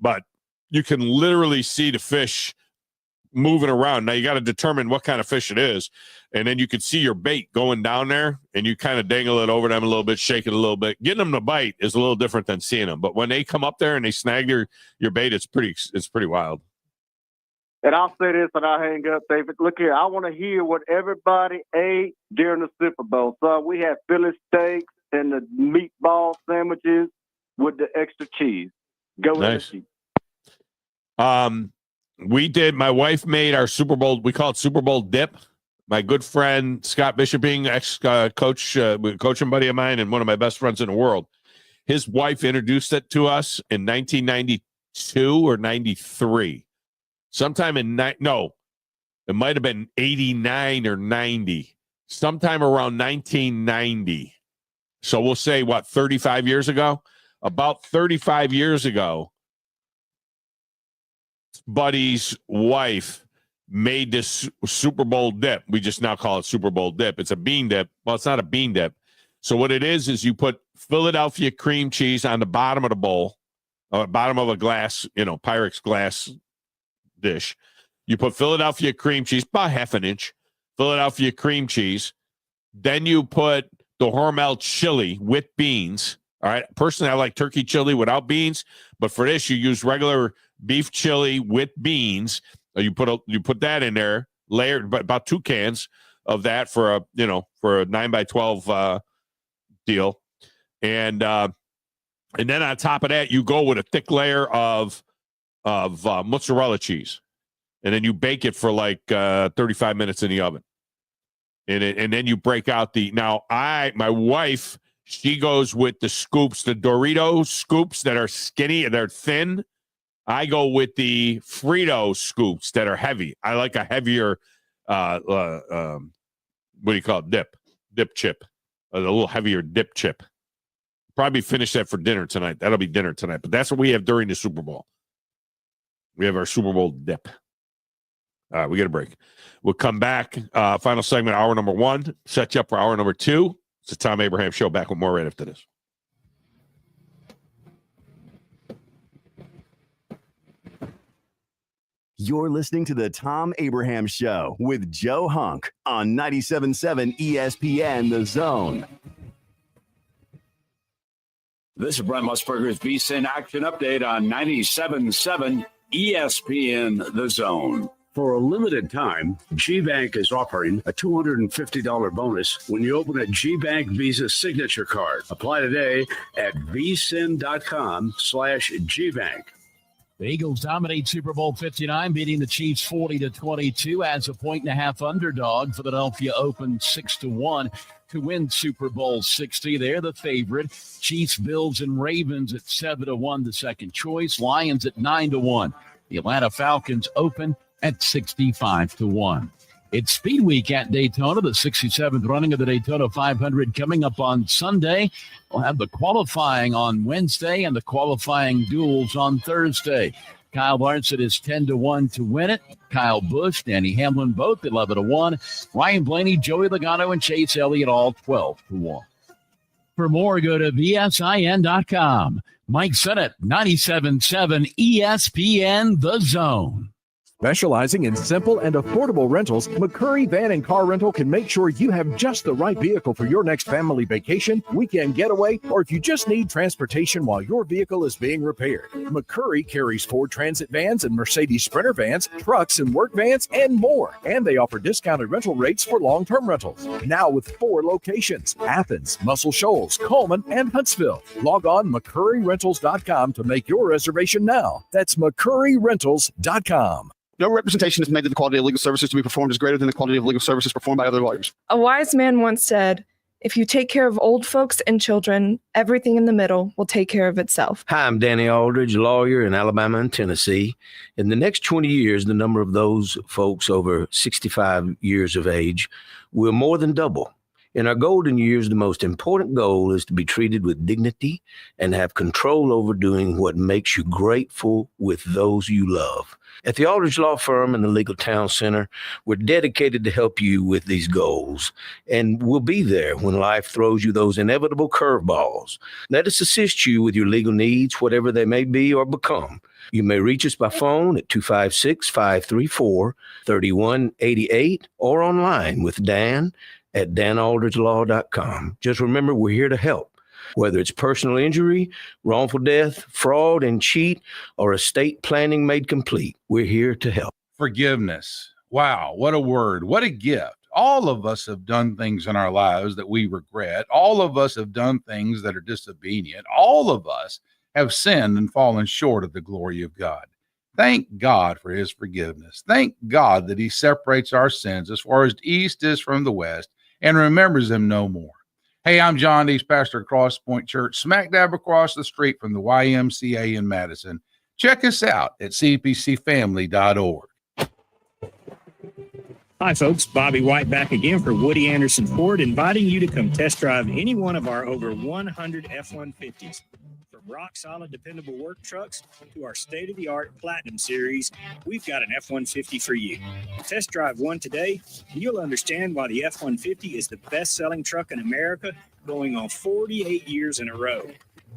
But you can literally see the fish moving around. Now you got to determine what kind of fish it is. And then you can see your bait going down there and you kind of dangle it over them a little bit, shake it a little bit. Getting them to bite is a little different than seeing them. But when they come up there and they snag your bait, it's pretty wild. And I'll say this and I'll hang up, David. Look here, I want to hear what everybody ate during the Super Bowl. So we had Philly steaks and the meatball sandwiches with the extra cheese. Go Nice. with it. We did. My wife made our Super Bowl. We call it Super Bowl dip. My good friend Scott Bishoping, ex-coach, coaching buddy of mine, and one of my best friends in the world. His wife introduced it to us in 1992 or 93. Sometime in it might have been 89 or 90. Sometime around 1990. So we'll say 35 years ago. About 35 years ago, buddy's wife made this Super Bowl dip. We just now call it Super Bowl dip. It's a bean dip. Well, it's not a bean dip. So what it is you put Philadelphia cream cheese on the bottom of the bowl, bottom of a glass, Pyrex glass dish. You put Philadelphia cream cheese, about half an inch, Philadelphia cream cheese. Then you put the Hormel chili with beans. All right. Personally, I like turkey chili without beans, but for this, you use regular beef chili with beans. You put that in there, layered, about 2 cans of that for a 9x12 deal, and then on top of that, you go with a thick layer of mozzarella cheese, and then you bake it for like 35 minutes in the oven, and then you break out my wife. She goes with the scoops, the Dorito scoops that are skinny and they're thin. I go with the Frito scoops that are heavy. I like a heavier, what do you call it? Dip chip. A little heavier dip chip. Probably finish that for dinner tonight. That'll be dinner tonight. But that's what we have during the Super Bowl. We have our Super Bowl dip. All right, we get a break. We'll come back. Final segment, hour number 1. Set you up for hour number 2. It's the Thom Abraham Show. Back with more right after this. You're listening to the Thom Abraham Show with Joe Hunk on 97.7 ESPN The Zone. This is Brent Musburger's VSiN Action Update on 97.7 ESPN The Zone. For a limited time, GBank is offering a $250 bonus when you open a GBank Visa Signature Card. Apply today at vsin.com/GBank. The Eagles dominate Super Bowl 59, beating the Chiefs 40-22 as a 1.5-point underdog. Philadelphia opened 6-1 to win Super Bowl 60. They're the favorite. Chiefs, Bills, and Ravens at 7-1, the second choice. Lions at 9-1. The Atlanta Falcons open at 65-1. It's Speed Week at Daytona, the 67th running of the Daytona 500 coming up on Sunday. We'll have the qualifying on Wednesday and the qualifying duels on Thursday. Kyle Larson is 10-1 to win it. Kyle Busch, Danny Hamlin, both 11-1. Ryan Blaney, Joey Logano, and Chase Elliott all 12-1. For more, go to VSIN.com. Mike Sennett, 97.7 ESPN The Zone. Specializing in simple and affordable rentals, McCurry Van and Car Rental can make sure you have just the right vehicle for your next family vacation, weekend getaway, or if you just need transportation while your vehicle is being repaired. McCurry carries Ford Transit vans and Mercedes Sprinter vans, trucks and work vans, and more. And they offer discounted rental rates for long-term rentals. Now with 4 locations: Athens, Muscle Shoals, Coleman, and Huntsville. Log on McCurryRentals.com to make your reservation now. That's McCurryRentals.com. No representation is made that the quality of legal services to be performed is greater than the quality of legal services performed by other lawyers. A wise man once said, if you take care of old folks and children, everything in the middle will take care of itself. Hi, I'm Danny Aldridge, lawyer in Alabama and Tennessee. In the next 20 years, the number of those folks over 65 years of age will more than double. In our golden years, the most important goal is to be treated with dignity and have control over doing what makes you grateful with those you love. At the Aldridge Law Firm and the Legal Town Center, we're dedicated to help you with these goals, and we'll be there when life throws you those inevitable curveballs. Let us assist you with your legal needs, whatever they may be or become. You may reach us by phone at 256-534-3188 or online with Dan at danaldridgelaw.com. Just remember, we're here to help. Whether it's personal injury, wrongful death, fraud and cheat, or estate planning made complete, we're here to help. Forgiveness. Wow, what a word. What a gift. All of us have done things in our lives that we regret. All of us have done things that are disobedient. All of us have sinned and fallen short of the glory of God. Thank God for his forgiveness. Thank God that he separates our sins as far as the east is from the west and remembers them no more. Hey, I'm John Dees, pastor of Cross Point Church, smack dab across the street from the YMCA in Madison. Check us out at cpcfamily.org. Hi, folks. Bobby White back again for Woody Anderson Ford, inviting you to come test drive any one of our over 100 F-150s. From rock-solid, dependable work trucks to our state-of-the-art Platinum Series, we've got an F-150 for you. Test drive one today, and you'll understand why the F-150 is the best-selling truck in America, going on 48 years in a row.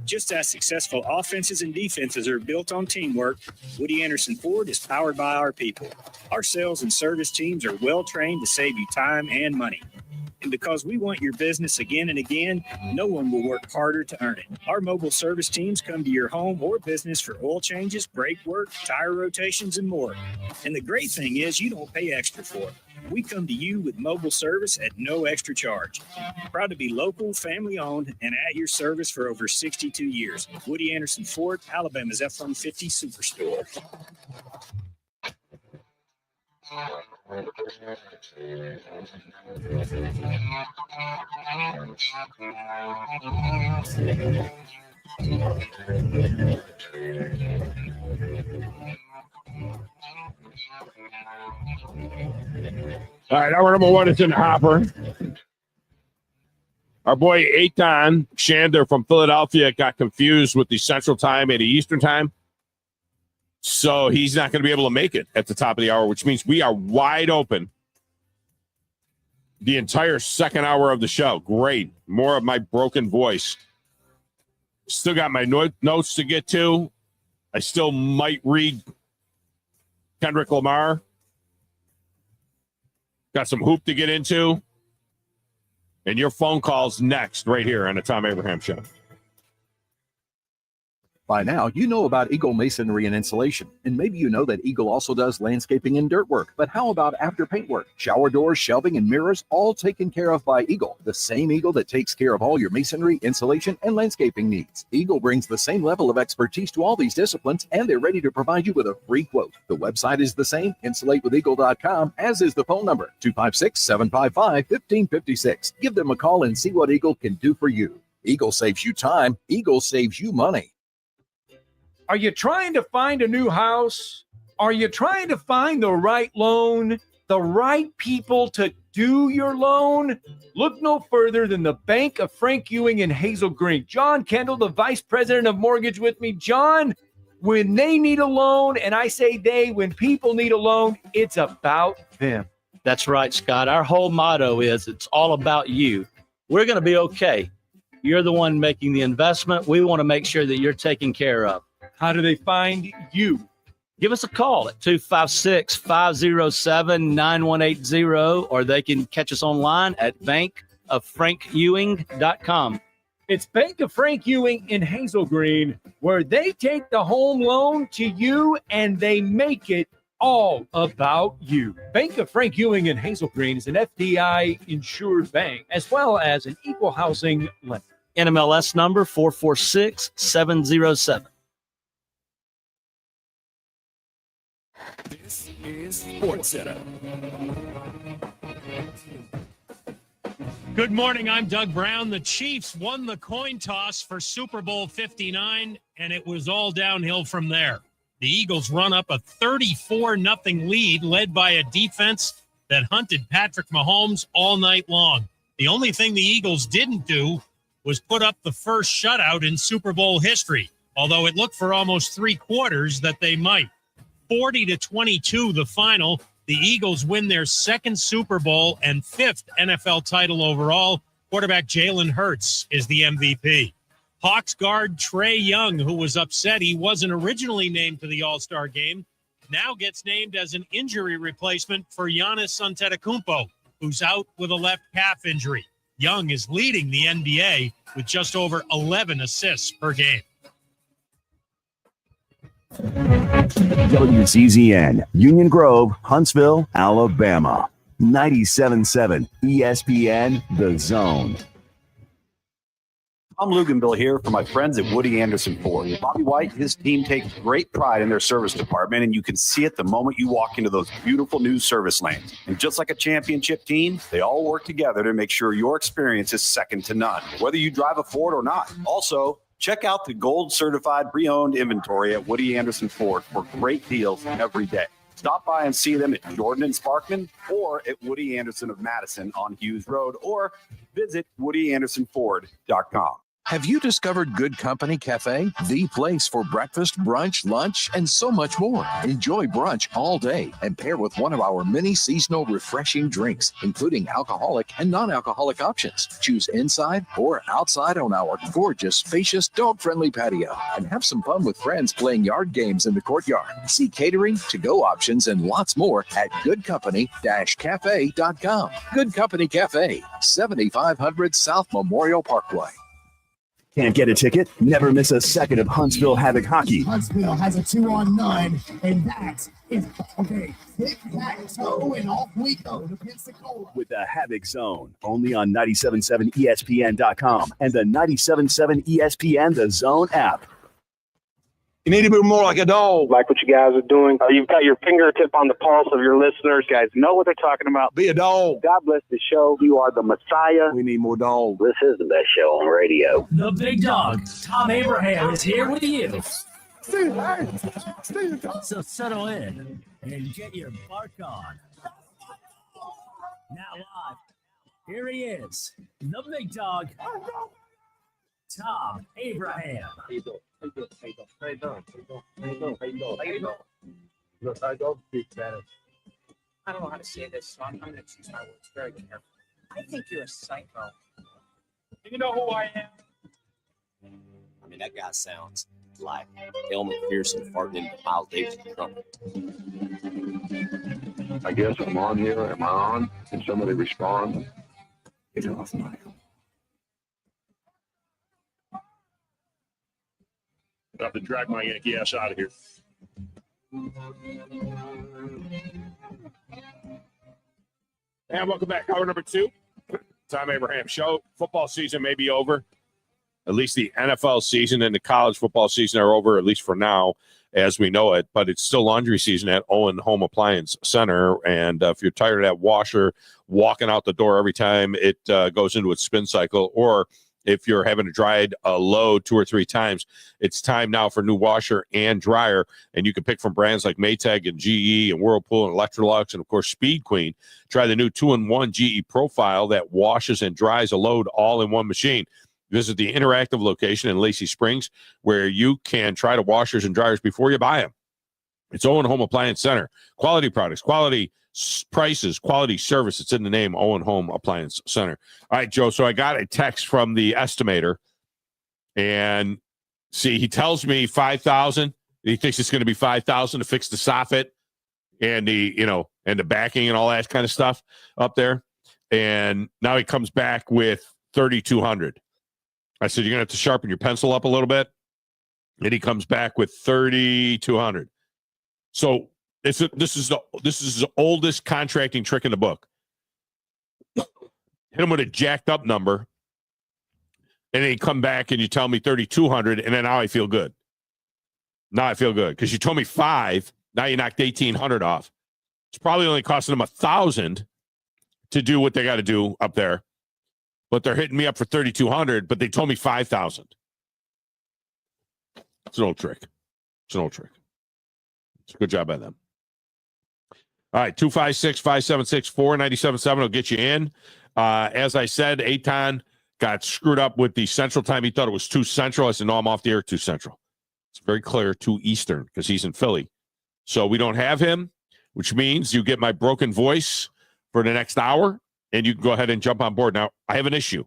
Just as successful offenses and defenses are built on teamwork, Woody Anderson Ford is powered by our people. Our sales and service teams are well-trained to save you time and money. And because we want your business again and again, no one will work harder to earn it. Our mobile service teams come to your home or business for oil changes, brake work, tire rotations, and more. And the great thing is you don't pay extra for it. We come to you with mobile service at no extra charge. Proud to be local, family-owned, and at your service for over 62 years. Woody Anderson Ford, Alabama's F-150 Superstore. All right, our number one is in the hopper. Our boy Eytan Shander from Philadelphia got confused with the Central Time and the Eastern Time. So he's not going to be able to make it at the top of the hour, which means we are wide open the entire second hour of the show. Great. More of my broken voice. Still got my notes to get to. I still might read Kendrick Lamar. Got some hoop to get into. And your phone calls next right here on the Thom Abraham Show. By now, you know about Eagle Masonry and Insulation, and maybe you know that Eagle also does landscaping and dirt work. But how about after paint work? Shower doors, shelving, and mirrors, all taken care of by Eagle, the same Eagle that takes care of all your masonry, insulation, and landscaping needs. Eagle brings the same level of expertise to all these disciplines, and they're ready to provide you with a free quote. The website is the same, insulatewitheagle.com, as is the phone number, 256-755-1556. Give them a call and see what Eagle can do for you. Eagle saves you time. Eagle saves you money. Are you trying to find a new house? Are you trying to find the right loan, the right people to do your loan? Look no further than the Bank of Frank Ewing in Hazel Green. John Kendall, the Vice President of Mortgage with me. John, when they need a loan, and I say they, when people need a loan, it's about them. That's right, Scott. Our whole motto is it's all about you. We're going to be okay. You're the one making the investment. We want to make sure that you're taken care of. How do they find you? Give us a call at 256-507-9180, or they can catch us online at bankofFrankEwing.com. It's Bank of Frank Ewing in Hazel Green, where they take the home loan to you and they make it all about you. Bank of Frank Ewing in Hazel Green is an FDI insured bank, as well as an equal housing lender. NMLS number 446707. This is Sports Center. Good morning. I'm Doug Brown. The Chiefs won the coin toss for Super Bowl 59, and it was all downhill from there. The Eagles run up a 34-0 lead, led by a defense that hunted Patrick Mahomes all night long. The only thing the Eagles didn't do was put up the first shutout in Super Bowl history, although it looked for almost 3 quarters that they might. 40-22, the final. The Eagles win their second Super Bowl and fifth NFL title overall. Quarterback Jalen Hurts is the MVP. Hawks guard Trae Young, who was upset he wasn't originally named to the All-Star game, now gets named as an injury replacement for Giannis Antetokounmpo, who's out with a left calf injury. Young is leading the NBA with just over 11 assists per game. WCZN, Union Grove, Huntsville, Alabama. 97.7 ESPN, The Zone. I'm Luganville here for my friends at Woody Anderson Ford. Bobby White, his team takes great pride in their service department, and you can see it the moment you walk into those beautiful new service lanes. And just like a championship team, they all work together to make sure your experience is second to none, whether you drive a Ford or not. Also, check out the gold certified pre-owned inventory at Woody Anderson Ford for great deals every day. Stop by and see them at Jordan and Sparkman or at Woody Anderson of Madison on Hughes Road, or visit WoodyAndersonFord.com. Have you discovered Good Company Cafe? The place for breakfast, brunch, lunch, and so much more. Enjoy brunch all day and pair with one of our many seasonal refreshing drinks, including alcoholic and non-alcoholic options. Choose inside or outside on our gorgeous, spacious, dog-friendly patio. And have some fun with friends playing yard games in the courtyard. See catering, to-go options, and lots more at goodcompany-cafe.com. Good Company Cafe, 7500 South Memorial Parkway. Can't get a ticket? Never miss a second of Huntsville Havoc Hockey. Huntsville has a 2-on-9, and that is okay. Tic-tac-toe and off we go to Pensacola. With the Havoc Zone, only on 97.7 ESPN.com and the 97.7 ESPN The Zone app. You need to be more like a dog. Like what you guys are doing. You've got your fingertip on the pulse of your listeners. You guys know what they're talking about. Be a dog. God bless the show. You are the Messiah. We need more dogs. This is the best show on radio. The big dog, Thom Abraham, is here with you. So settle in and get your bark on. Now live, here he is, the big dog, Thom Abraham. Look, our dog speaks Spanish. I don't know how to say this, so I'm going to choose my words very carefully. I think you're a psycho. Do you know who I am? I mean, that guy sounds like Elmer Pearson farting into Miles Davis' trumpet. I guess I'm on here. Am I on? Can somebody respond? Get it off, Michael. I have to drag my Yankee ass out of here. And welcome back. Hour number 2. Thom Abraham Show. Football season may be over. At least the NFL season and the college football season are over, at least for now, as we know it. But it's still laundry season at Owen Home Appliance Center. And if you're tired of that washer walking out the door every time it goes into its spin cycle, or if you're having to dry a load 2 or 3 times, it's time now for new washer and dryer. And you can pick from brands like Maytag and GE and Whirlpool and Electrolux and, of course, Speed Queen. Try the new 2-in-1 GE Profile that washes and dries a load all in one machine. Visit the interactive location in Lacey Springs, where you can try the washers and dryers before you buy them. It's Owen Home Appliance Center. Quality products, quality prices, quality service. It's in the name, Owen Home Appliance Center. All right, Joe, so I got a text from the estimator, and see, he tells me $5,000. He thinks it's going to be $5,000 to fix the soffit and the backing and all that kind of stuff up there. And now he comes back with $3,200. I said, you're going to have to sharpen your pencil up a little bit. And he comes back with $3,200. So this is the oldest contracting trick in the book. Hit him with a jacked up number, and then you come back and you tell me $3,200, and then now I feel good. Now I feel good because you told me $5,000. Now you knocked $1,800 off. It's probably only costing them $1,000 to do what they got to do up there, but they're hitting me up for $3,200. But they told me $5,000. It's an old trick. It's an old trick. It's a good job by them. All right, 256-576-4977 will get you in. As I said, Eytan got screwed up with the Central time. He thought it was 2 Central. I said, no, I'm off the air, 2 Central. It's very clear, 2 Eastern, because he's in Philly. So we don't have him, which means you get my broken voice for the next hour, and you can go ahead and jump on board. Now, I have an issue.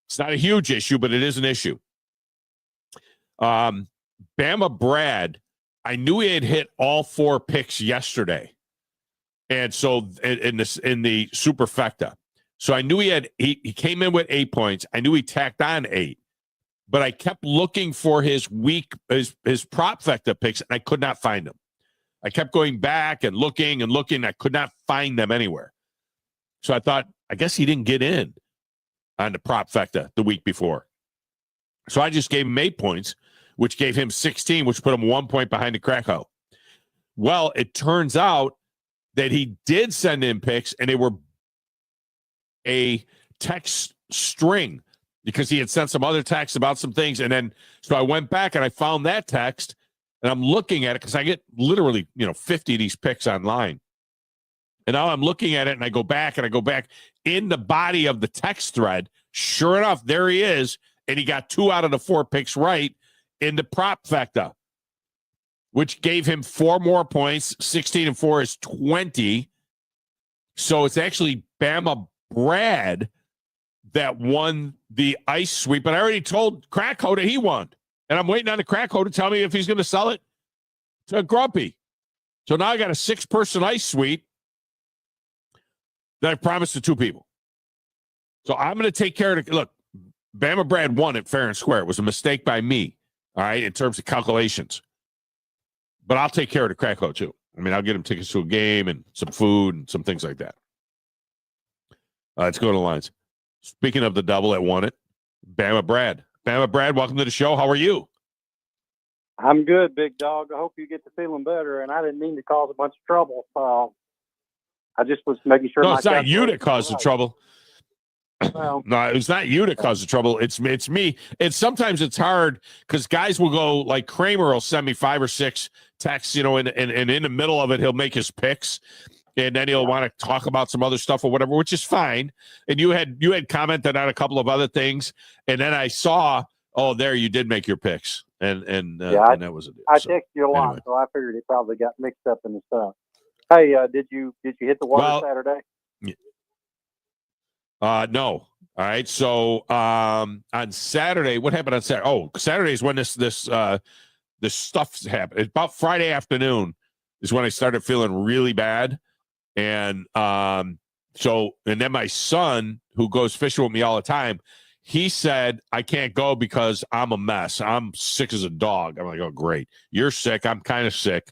It's not a huge issue, but it is an issue. Bama Brad, I knew he had hit all 4 picks yesterday. And so in the superfecta. So I knew he came in with 8 points. I knew he tacked on 8. But I kept looking for his propfecta picks, and I could not find them. I kept going back and looking. I could not find them anywhere. So I thought, I guess he didn't get in on the propfecta the week before. So I just gave him 8 points, which gave him 16, which put him 1 point behind the Krakow. Well, it turns out that he did send in picks, and they were a text string because he had sent some other texts about some things. And then, so I went back and I found that text, and I'm looking at it because I get literally, 50 of these picks online. And now I'm looking at it, and I go back in the body of the text thread. Sure enough, there he is. And he got 2 out of the 4 picks right in the propfecta, which gave him 4 more points. 16 and 4 is 20. So it's actually Bama Brad that won the ice sweep. But I already told Krakow that he won. And I'm waiting on the Krakow to tell me if he's going to sell it to Grumpy. So now I got a 6-person ice suite that I promised to 2 people. So I'm going to take care of it. Look, Bama Brad won it fair and square. It was a mistake by me, all right, in terms of calculations. But I'll take care of the Krakow, too. I mean, I'll get him tickets to a game and some food and some things like that. Let's go to the lines. Speaking of the double that won it, Bama Brad. Bama Brad, welcome to the show. How are you? I'm good, big dog. I hope you get to feeling better. And I didn't mean to cause a bunch of trouble. I just was making sure. No, it's not you that caused the trouble. Well, no, it's not you that caused the trouble. It's me. And sometimes it's hard because guys will go, like Kramer will send me 5 or 6 texts, and in the middle of it, he'll make his picks. And then he'll want to talk about some other stuff or whatever, which is fine. And you had commented on a couple of other things. And then I saw, there you did make your picks. And that was it. I texted you a lot, anyway. So I figured it probably got mixed up in the stuff. Hey, did you hit the water Saturday? No. All right. So on Saturday, what happened on Saturday? Oh, Saturday is when this stuff happened. It's about Friday afternoon is when I started feeling really bad. And and then my son, who goes fishing with me all the time, he said, I can't go because I'm a mess. I'm sick as a dog. I'm like, oh, great. You're sick. I'm kind of sick.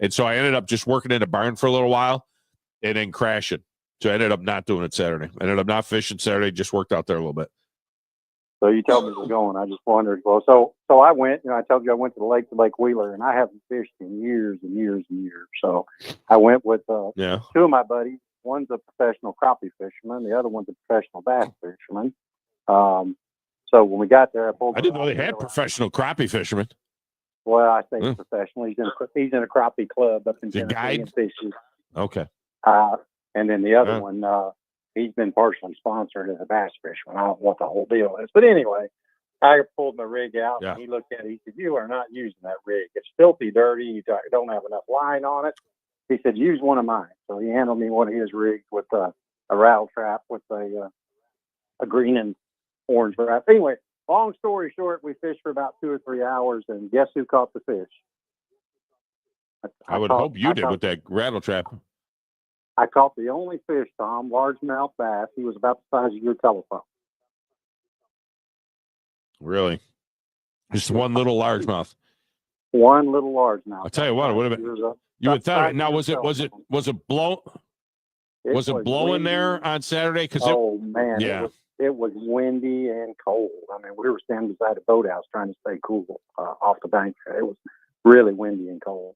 And so I ended up just working in the barn for a little while and then crashing. So I ended up not doing it Saturday. I ended up not fishing Saturday, just worked out there a little bit. So you told me you were going. I just wondered. Well, so I went, I told you I went to Lake Wheeler, and I haven't fished in years and years and years. So I went with 2 of my buddies. One's a professional crappie fisherman. The other one's a professional bass fisherman. So when we got there, I didn't know they had professional crappie fishermen. Well, I say professional. He's in a crappie club up in Tennessee and fishes. Okay. And then the other one, he's been partially sponsored as a bass fisherman. I don't know what the whole deal is. But anyway, I pulled my rig out, and he looked at it. He said, you are not using that rig. It's filthy dirty. You don't have enough line on it. He said, use one of mine. So he handled me one of his rigs with a rattle trap with a green and orange wrap. Anyway, long story short, we fished for about 2 or 3 hours, and guess who caught the fish? I would hope you did with that rattle trap. I caught the only fish, Thom, largemouth bass. He was about the size of your telephone. Really? Just one little largemouth. One little largemouth. I'll tell you what, it would have been. You would thought. Now, was it blow? Was it blowing there on Saturday? Man, it was windy and cold. I mean, we were standing beside a boathouse trying to stay cool off the bank. It was really windy and cold.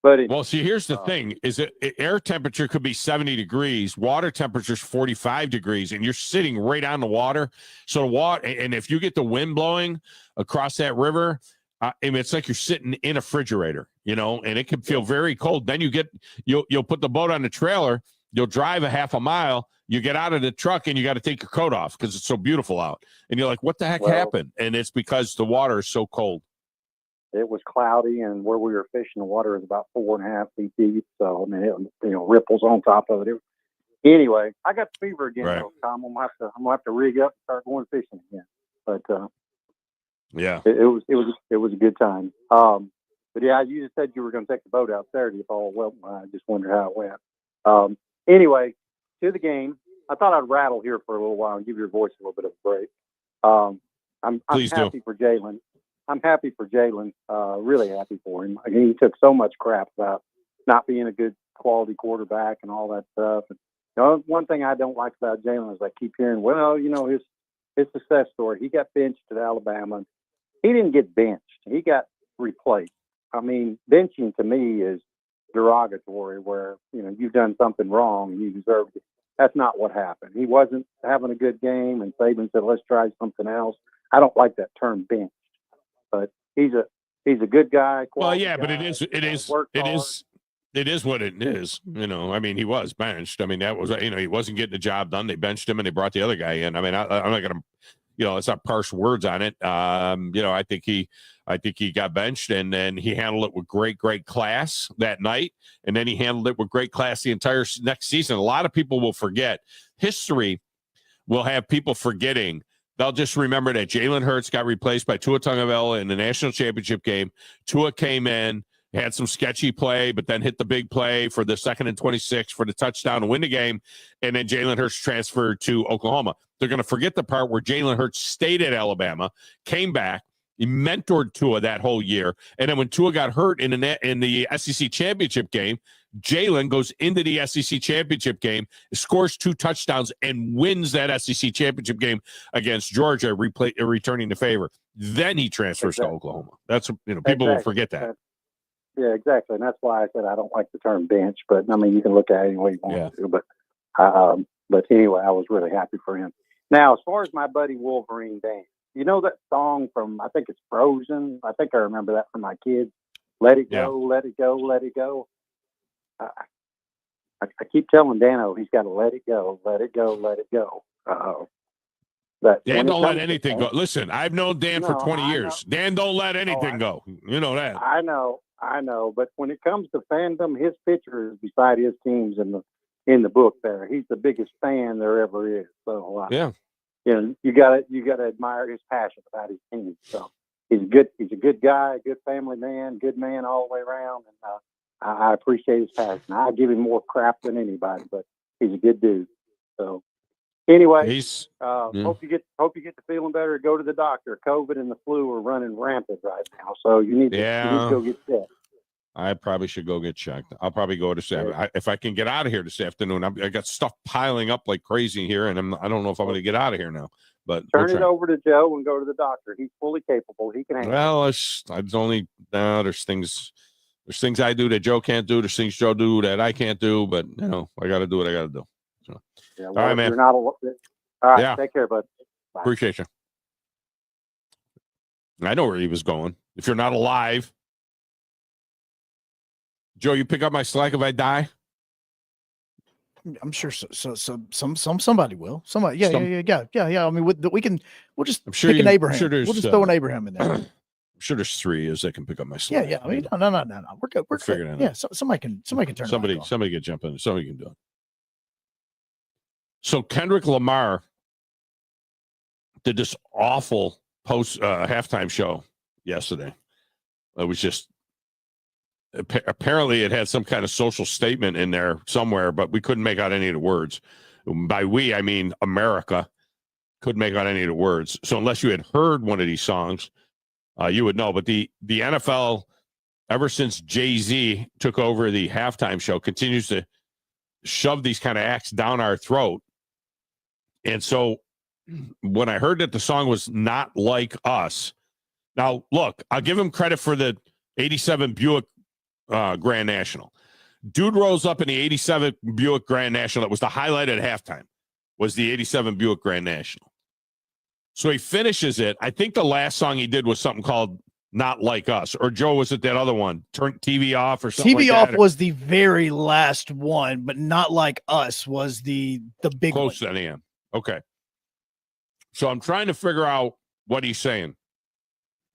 But see, here's the thing: is that air temperature could be 70 degrees, water temperature is 45 degrees, and you're sitting right on the water. So the water, and if you get the wind blowing across that river, I mean, it's like you're sitting in a refrigerator, and it can feel very cold. Then you'll put the boat on the trailer, you'll drive a half a mile, you get out of the truck, and you got to take your coat off because it's so beautiful out, and you're like, what the heck happened? And it's because the water is so cold. it was cloudy, and where we were fishing, the water was about 4.5 feet deep. So, I mean, it, ripples on top of it. Anyway, I got the fever again, though, Tom. I'm gonna have to rig up and start going fishing again. But yeah, it was a good time. But yeah, you just said you were going to take the boat out Saturday if all well. I just wondered how it went. Anyway, to the game. I thought I'd rattle here for a little while and give your voice a little bit of a break. I'm happy for Jalen. I'm happy for Jalen. Really happy for him. I mean, he took so much crap about not being a good quality quarterback and all that stuff. And, one thing I don't like about Jalen is I keep hearing, well, his success story. He got benched at Alabama. He didn't get benched. He got replaced. I mean, benching to me is derogatory, where you've done something wrong and you deserve it. That's not what happened. He wasn't having a good game, and Saban said, "Let's try something else." I don't like that term "benched," but he's a good guy. Well, yeah, but it is what it is. I mean, he was benched. I mean, that was he wasn't getting the job done. They benched him and they brought the other guy in. I mean, I'm not going to. Let's not parse words on it. I think he got benched, and then he handled it with great class that night, and then he handled it with great class the entire next season. A lot of people will forget. History will have people forgetting. They'll just remember that Jalen Hurts got replaced by Tua Tagovailoa in the national championship game. Tua came in, had some sketchy play, but then hit the big play for the 2nd and 26 for the touchdown to win the game, and then Jalen Hurts transferred to Oklahoma. They're going to forget the part where Jalen Hurts stayed at Alabama, came back, he mentored Tua that whole year, and then when Tua got hurt in the SEC championship game, Jalen goes into the SEC championship game, scores 2 touchdowns, and wins that SEC championship game against Georgia, returning the favor. Then he transfers to Oklahoma. That's people will forget that. Yeah, exactly, and that's why I said I don't like the term bench. But I mean, you can look at it any way you want to. But anyway, I was really happy for him. Now, as far as my buddy Wolverine Dan, that song from, I think it's Frozen. I think I remember that from my kids. Let it go, let it go, let it go. I keep telling Dano he's got to let it go, let it go, let it go. Dan don't let anything go. Listen, I've known Dan for 20 years. Dan don't let anything go. You know that. I know. But when it comes to fandom, his picture is beside his teams in the book there. He's the biggest fan there ever is. So you gotta admire his passion about his team. So he's a good guy, a good family man, good man all the way around, and I appreciate his passion. I give him more crap than anybody, but he's a good dude. So anyway, hope you get to feeling better. Go to the doctor. COVID and the flu are running rampant right now, so you need to go get checked. I probably should go get checked. I'll probably go to if I can get out of here this afternoon. I got stuff piling up like crazy here, and I don't know if I'm going to get out of here now. But turn it over to Joe and go to the doctor. He's fully capable. He can handle. Well, there's things I do that Joe can't do. There's things Joe do that I can't do. But I got to do what I got to do. So, all right, man. You're not all right. Take care, bud. Bye. Appreciate you. I know where he was going. If you're not alive. Joe, you pick up my slack if I die? I'm sure somebody will. Somebody, yeah. I mean, we'll just pick an Abraham. We'll just throw an Abraham in there. I'm sure there's 3 as that can pick up my slack. Yeah. I mean, no. We're good. We're figuring it out. Yeah, somebody can turn. Somebody can jump in. Somebody can do it. So Kendrick Lamar did this awful post halftime show yesterday. It was just. Apparently it had some kind of social statement in there somewhere, but we couldn't make out any of the words. By we, I mean America. Couldn't make out any of the words. So unless you had heard one of these songs, you would know. But the NFL, ever since Jay-Z took over the halftime show, continues to shove these kind of acts down our throat. And so when I heard that the song was Not Like Us, now, look, I'll give him credit for the 87 Buick Grand National. Dude rose up in the 87 Buick Grand National. That was the highlight at halftime, was the 87 Buick Grand National. So he finishes it. I think the last song he did was something called Not Like Us. Or Joe, was it that other one? Turn TV Off or something TV like Off was the very last one, but Not Like Us was the big close one. to the end. Okay. So I'm trying to figure out what he's saying.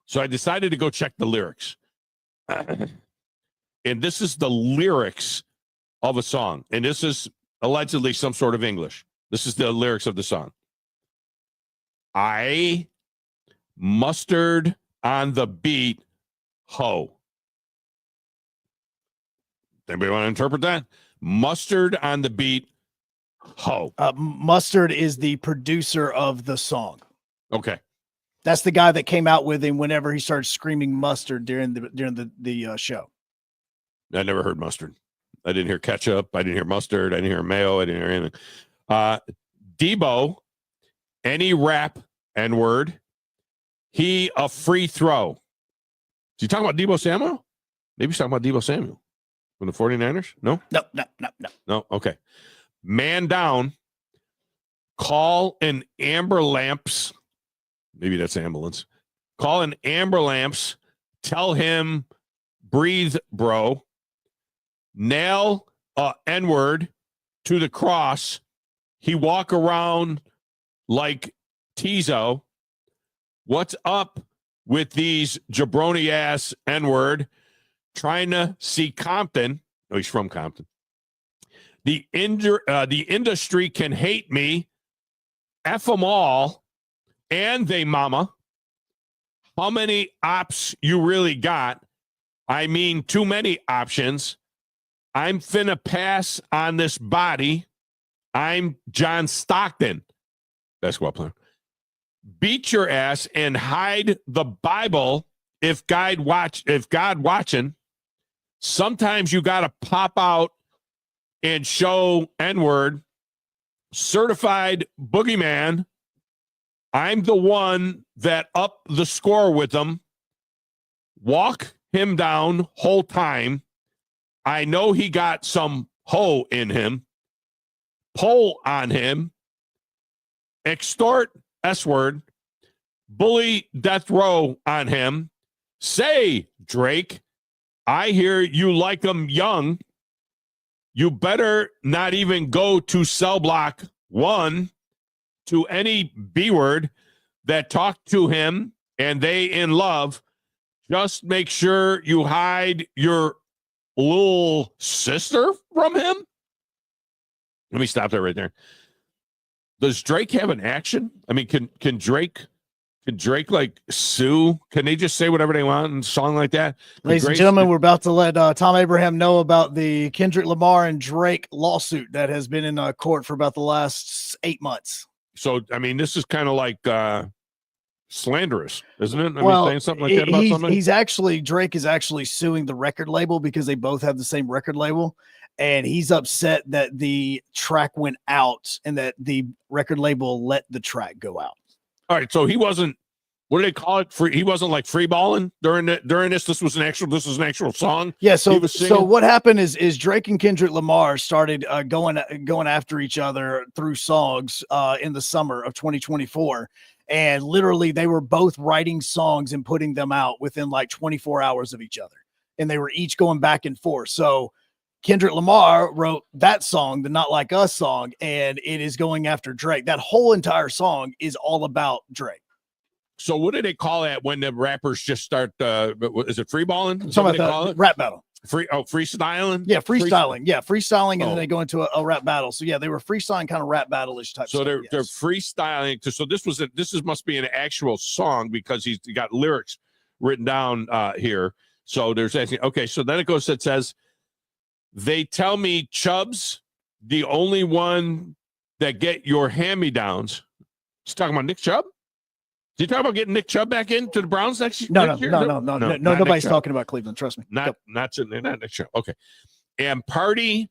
So I decided to go check the lyrics. And this is the lyrics of a song. And this is allegedly some sort of English. This is the lyrics of the song. I mustard on the beat, ho. Anybody want to interpret that? Mustard on the beat, ho. Mustard is the producer of the song. Okay. That's the guy that came out with him whenever he started screaming mustard during the show. I never heard mustard. I didn't hear ketchup. I didn't hear mustard. I didn't hear mayo. I didn't hear anything. Debo, any rap N-word, he a free throw. Is he talking about Debo Samuel? Maybe he's talking about Debo Samuel from the 49ers? No? No, okay. Man down, call an amber lamps. Maybe that's ambulance. Call an amber lamps. Tell him, breathe, bro. Nail N-word to the cross. He walk around like Tizo. What's up with these jabroni ass N-word trying to see Compton? Oh, he's from Compton. The industry can hate me. F them all. And they mama. How many ops you really got? I mean, too many options. I'm finna pass on this body. I'm John Stockton, basketball player. Beat your ass and hide the Bible if God watching. Sometimes you got to pop out and show N-word. Certified boogeyman. I'm the one that up the score with him. Walk him down whole time. I know he got some hoe in him. Pull on him. Extort, S-word. Bully death row on him. Say, Drake, I hear you like him young. You better not even go to cell block 1 to any B-word that talk to him and they in love. Just make sure you hide your little sister from him. Let me stop that right there. Does Drake have an action? I mean, can Drake like sue? Can they just say whatever they want in a song like that? Ladies and gentlemen, we're about to let Thom Abraham know about the Kendrick Lamar and Drake lawsuit that has been in court for about the last 8 months. So, I mean, this is kind of like slanderous, isn't it? I mean, saying something like that about somebody? Drake is actually suing the record label because they both have the same record label. And he's upset that the track went out and that the record label let the track go out. All right. So he wasn't, what do they call it? He wasn't like free balling during this. This was an actual song. Yeah. So what happened is Drake and Kendrick Lamar started going after each other through songs in the summer of 2024. And literally they were both writing songs and putting them out within like 24 hours of each other. And they were each going back and forth. So Kendrick Lamar wrote that song, the Not Like Us song, and it is going after Drake. That whole entire song is all about Drake. So what do they call that when the rappers just start, is it free balling? Something like that, rap battle. Freestyling? Yeah, freestyling. Freestyling, and then they go into a rap battle. So yeah, they were freestyling kind of rap battle-ish type. So they're freestyling. So this must be an actual song because he's got lyrics written down here. So there's actually, okay, so then it says, they tell me Chubb's the only one that get your hand-me-downs. He's talking about Nick Chubb? Is he talking about getting Nick Chubb back into the Browns next year? No, nobody's talking about Cleveland. Trust me. Not Nick Chubb. Okay. And Party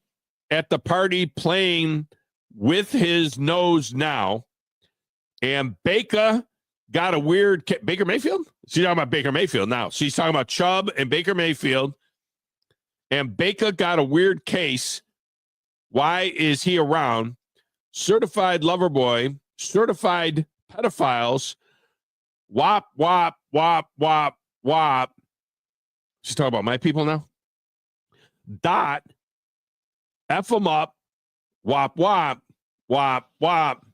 at the party playing with his nose now. And Baker got a weird Baker Mayfield? She's talking about Baker Mayfield now. She's talking about Chubb and Baker Mayfield. And Baker got a weird case. Why is he around? Certified lover boy, certified pedophiles. Wop, wop, wop, wop, wop. She's talking about my people now. Dot. F them up. Wop, wop, wop, wop.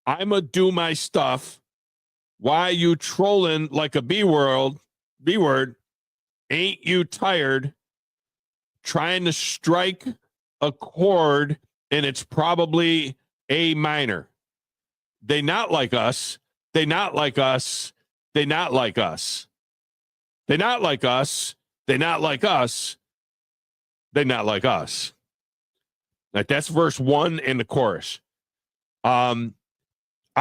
I'ma do my stuff. Why you trolling like a B word? Ain't you tired trying to strike a chord and it's probably A minor? They not like us. They not like us. They not like us. They not like us. They not like us. They not like us. Like that's verse 1 in the chorus. I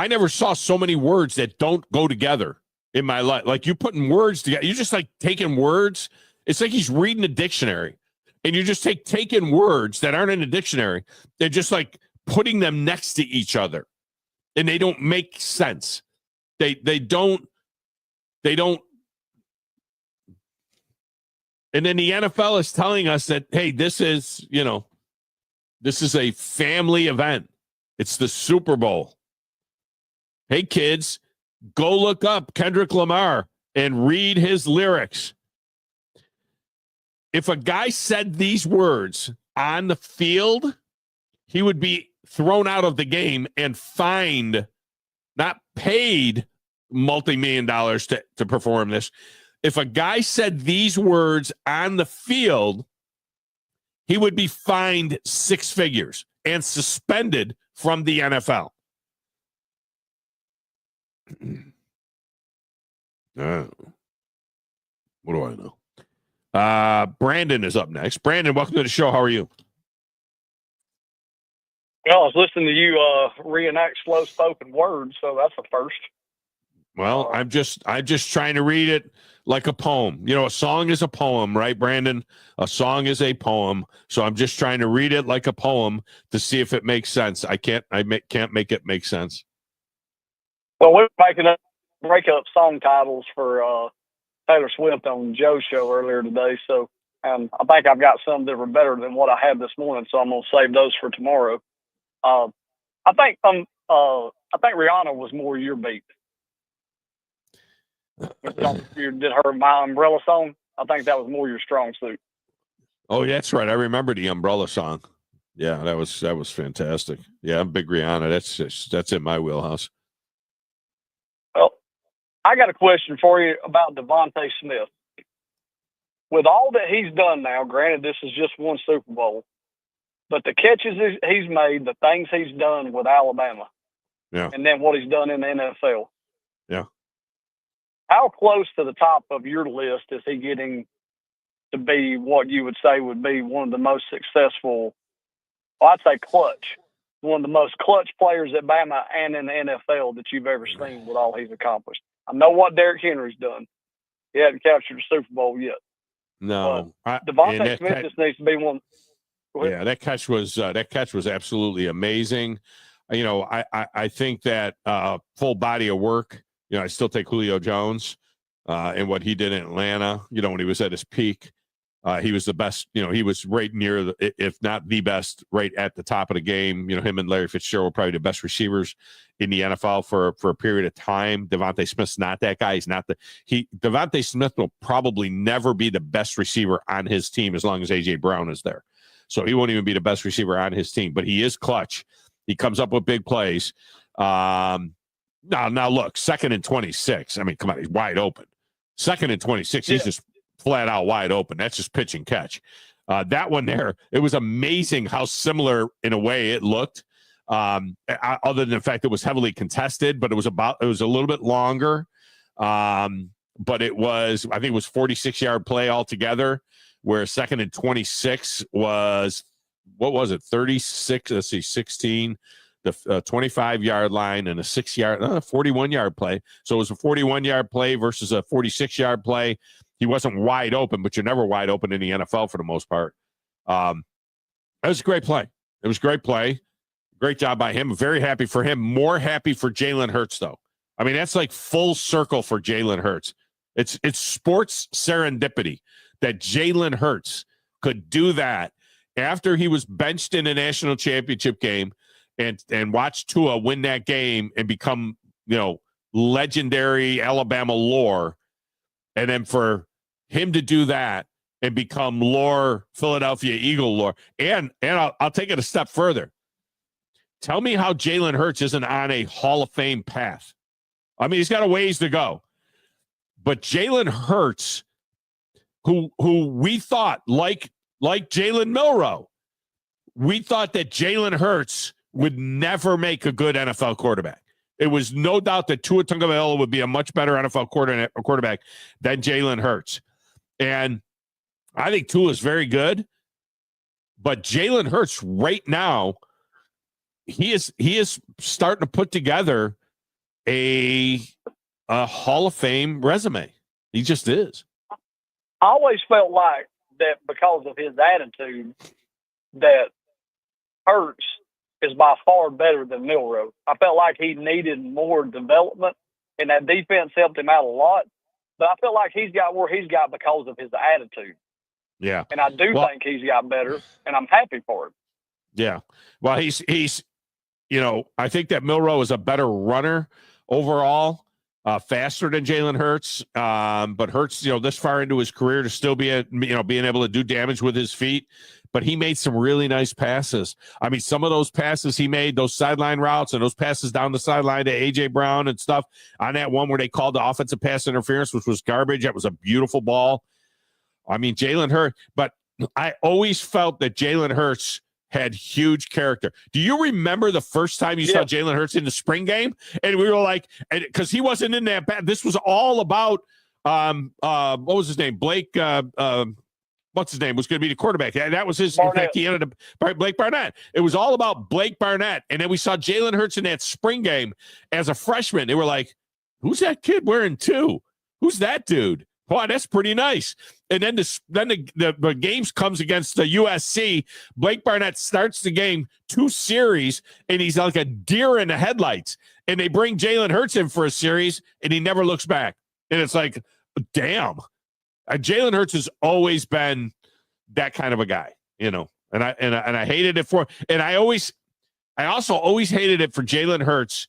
never saw so many words that don't go together in my life. Like you putting words together. You just like taking words. It's like he's reading a dictionary. And you just taking words that aren't in a dictionary. They're just like putting them next to each other. And they don't make sense. They don't. And then the NFL is telling us that, hey, this is a family event. It's the Super Bowl. Hey, kids, go look up Kendrick Lamar and read his lyrics. If a guy said these words on the field, he would be thrown out of the game and fined, not paid multi-million dollars to perform this. If a guy said these words on the field, he would be fined 6 figures and suspended from the NFL. What do I know? Brandon is up next. Brandon, welcome to the show. How are you? Well, I was listening to you reenact slow-spoken words, so that's a first. Well, I'm just trying to read it like a poem. You know, a song is a poem, right, Brandon? A song is a poem. So I'm just trying to read it like a poem to see if it makes sense. I can't make it make sense. Well, we're making up breakup song titles for Taylor Swift on Joe's show earlier today. So I think I've got some that were better than what I had this morning. So I'm going to save those for tomorrow. I think Rihanna was more your beat. You did her My Umbrella song. I think that was more your strong suit. Oh, that's right. I remember the Umbrella song. Yeah, that was fantastic. Yeah, I'm big Rihanna. That's in my wheelhouse. Well, I got a question for you about Devontae Smith. With all that he's done now, granted this is just one Super Bowl, but the catches he's made, the things he's done with Alabama, yeah, and then what he's done in the NFL. Yeah. How close to the top of your list is he getting to be what you would say would be one of the most successful, well, I'd say clutch, one of the most clutch players at Bama and in the NFL that you've ever seen with all he's accomplished? I know what Derrick Henry's done. He hadn't captured a Super Bowl yet. No. Devontae Smith just needs to be one. Yeah, that catch was absolutely amazing. You know, I think that full body of work, you know, I still take Julio Jones and what he did in Atlanta, you know, when he was at his peak. He was the best, you know, he was right near, if not the best, right at the top of the game. You know, him and Larry Fitzgerald were probably the best receivers in the NFL for a period of time. Devontae Smith's not that guy. Devontae Smith will probably never be the best receiver on his team as long as A.J. Brown is there. So he won't even be the best receiver on his team, but he is clutch. He comes up with big plays. Now look, 2nd and 26. I mean, come on, he's wide open. 2nd and 26, he's just flat out wide open. That's just pitch and catch. That one there, it was amazing how similar in a way it looked. Other than the fact it was heavily contested, but it was a little bit longer. But it was, I think it was 46-yard play altogether, where 2nd and 26 was, what was it? 36, let's see, 16, the 25-yard line and a 41-yard play. So it was a 41-yard play versus a 46-yard play. He wasn't wide open, but you're never wide open in the NFL for the most part. That was a great play. It was a great play. Great job by him. Very happy for him. More happy for Jalen Hurts, though. I mean, that's like full circle for Jalen Hurts. It's sports serendipity that Jalen Hurts could do that after he was benched in a national championship game and watch Tua win that game and become, you know, legendary Alabama lore. And then for him to do that and become lore, Philadelphia Eagle lore. And I'll take it a step further. Tell me how Jalen Hurts isn't on a Hall of Fame path. I mean, he's got a ways to go. But Jalen Hurts, who we thought, like Jalen Milroe, we thought that Jalen Hurts would never make a good NFL quarterback. It was no doubt that Tua Tagovailoa would be a much better NFL quarterback than Jalen Hurts. And I think Tua is very good. But Jalen Hurts right now, he is starting to put together a Hall of Fame resume. He just is. I always felt like that because of his attitude that Hurts is by far better than Milroe. I felt like he needed more development, and that defense helped him out a lot. But I feel like he's got where he's got because of his attitude. Yeah. And I do think he's got better, and I'm happy for him. Yeah. Well, he's I think that Milroe is a better runner overall, faster than Jalen Hurts. But Hurts, this far into his career to still be, being able to do damage with his feet. But he made some really nice passes. I mean, some of those passes he made, those sideline routes and those passes down the sideline to A.J. Brown and stuff on that one where they called the offensive pass interference, which was garbage. That was a beautiful ball. I mean, Jalen Hurts, but I always felt that Jalen Hurts had huge character. Do you remember the first time you saw Jalen Hurts in the spring game? And we were like, because he wasn't in that bad. This was all about, what was his name? Blake, what's his name? Was going to be the quarterback. That was his. Barnett. In fact, he ended up Blake Barnett. It was all about Blake Barnett. And then we saw Jalen Hurts in that spring game as a freshman. They were like, who's that kid wearing 2? Who's that dude? Boy, that's pretty nice. And then the games comes against the USC. Blake Barnett starts the game 2 series, and he's like a deer in the headlights. And they bring Jalen Hurts in for a series, and he never looks back. And it's like, damn. Jalen Hurts has always been that kind of a guy, And I hated it for. And I also always hated it for Jalen Hurts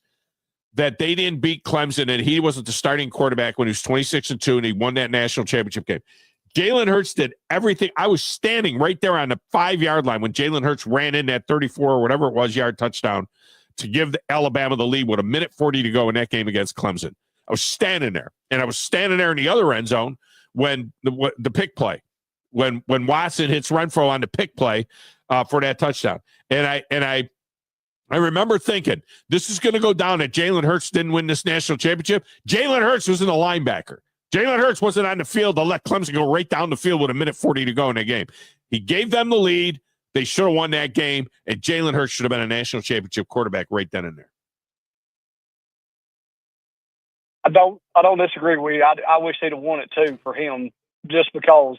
that they didn't beat Clemson and he wasn't the starting quarterback when he was 26-2 and he won that national championship game. Jalen Hurts did everything. I was standing right there on the 5-yard line when Jalen Hurts ran in that 34 or whatever it was yard touchdown to give Alabama the lead with 1:40 to go in that game against Clemson. I was standing there, and I was standing there in the other end zone when the pick play, when Watson hits Renfro on the pick play for that touchdown. And I remember thinking, this is going to go down that Jalen Hurts didn't win this national championship. Jalen Hurts wasn't a linebacker. Jalen Hurts wasn't on the field to let Clemson go right down the field with 1:40 to go in that game. He gave them the lead. They should have won that game, and Jalen Hurts should have been a national championship quarterback right then and there. I don't disagree with you. I wish he'd have won it too for him, just because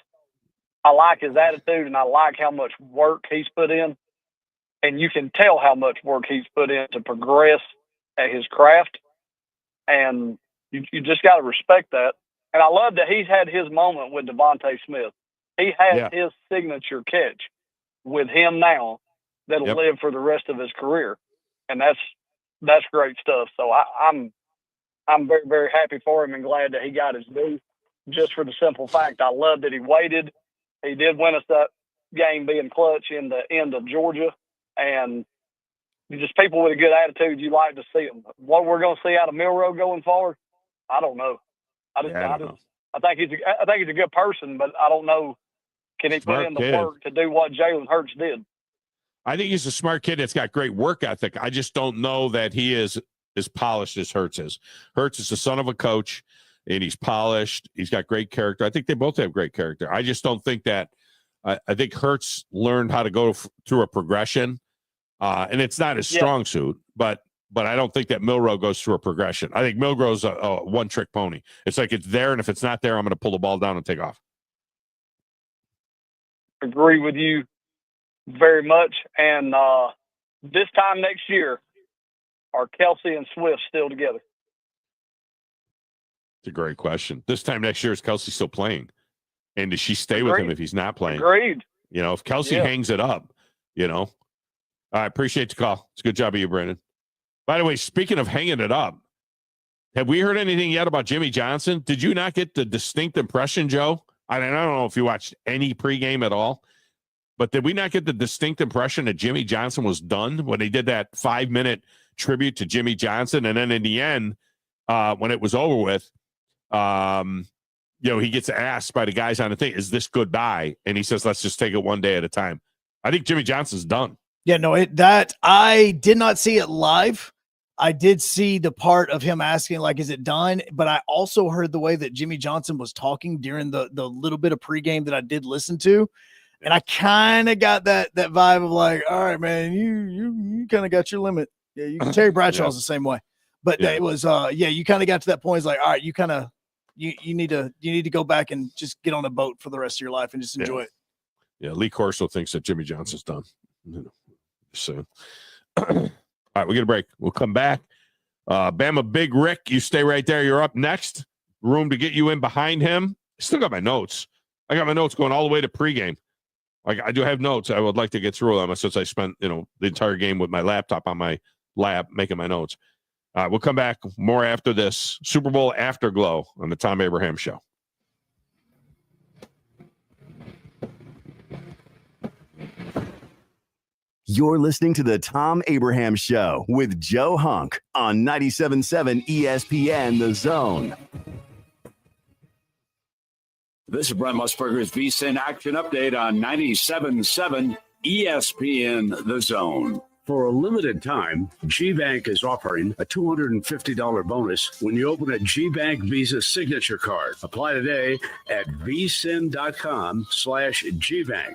I like his attitude and I like how much work he's put in. And you can tell how much work he's put in to progress at his craft. And you just got to respect that. And I love that he's had his moment with Devontae Smith. He has his signature catch with him now that'll live for the rest of his career. And that's great stuff. So I'm very, very happy for him and glad that he got his due, just for the simple fact I love that he waited. He did win us that game being clutch in the end of Georgia. And just people with a good attitude, you like to see them. What we're going to see out of Milroe going forward, I don't know. I think he's a good person, but I don't know. Can he put in the work to do what Jalen Hurts did? I think he's a smart kid that's got great work ethic. I just don't know that he is as polished as Hurts is. Hurts is the son of a coach, and he's polished. He's got great character. I think they both have great character. I just don't think that. I think Hurts learned how to go through a progression, and it's not his strong suit. But I don't think that Milroe goes through a progression. I think Milroe's a one-trick pony. It's like it's there, and if it's not there, I'm going to pull the ball down and take off. Agree with you very much. And this time next year, are Kelsey and Swift still together? It's a great question. This time next year, is Kelsey still playing? And does she stay with him if he's not playing? Agreed. If Kelsey hangs it up, I appreciate the call. It's a good job of you, Brandon. By the way, speaking of hanging it up, have we heard anything yet about Jimmy Johnson? Did you not get the distinct impression, Joe? I don't know if you watched any pregame at all, but did we not get the distinct impression that Jimmy Johnson was done when they did that 5-minute tribute to Jimmy Johnson? And then in the end, when it was over with, he gets asked by the guys on the thing, is this goodbye? And he says, let's just take it one day at a time. I think Jimmy Johnson's done. Yeah, no, I did not see it live. I did see the part of him asking, like, is it done? But I also heard the way that Jimmy Johnson was talking during the little bit of pregame that I did listen to. And I kind of got that vibe of like, all right, man, you kind of got your limit. Yeah, Terry Bradshaw's the same way. But it was, you kind of got to that point. It's like, all right, you kind of, you need to go back and just get on a boat for the rest of your life and just enjoy it. Yeah, Lee Corso thinks that Jimmy Johnson's done. So, all right, we get a break. We'll come back. Bama Big Rick, you stay right there. You're up next. Room to get you in behind him. Still got my notes. I got my notes going all the way to pregame. I do have notes. I would like to get through them since I spent, the entire game with my laptop on my lap making my notes. We'll come back more after this Super Bowl afterglow on the Thom Abraham Show. You're listening to the Thom Abraham Show with Joe Hunk on 97.7 ESPN The Zone. This is Brent Musburger's VSiN Action Update on 97.7 ESPN The Zone. For a limited time, GBank is offering a $250 bonus when you open a GBank Visa signature card. Apply today at vsin.com/GBank.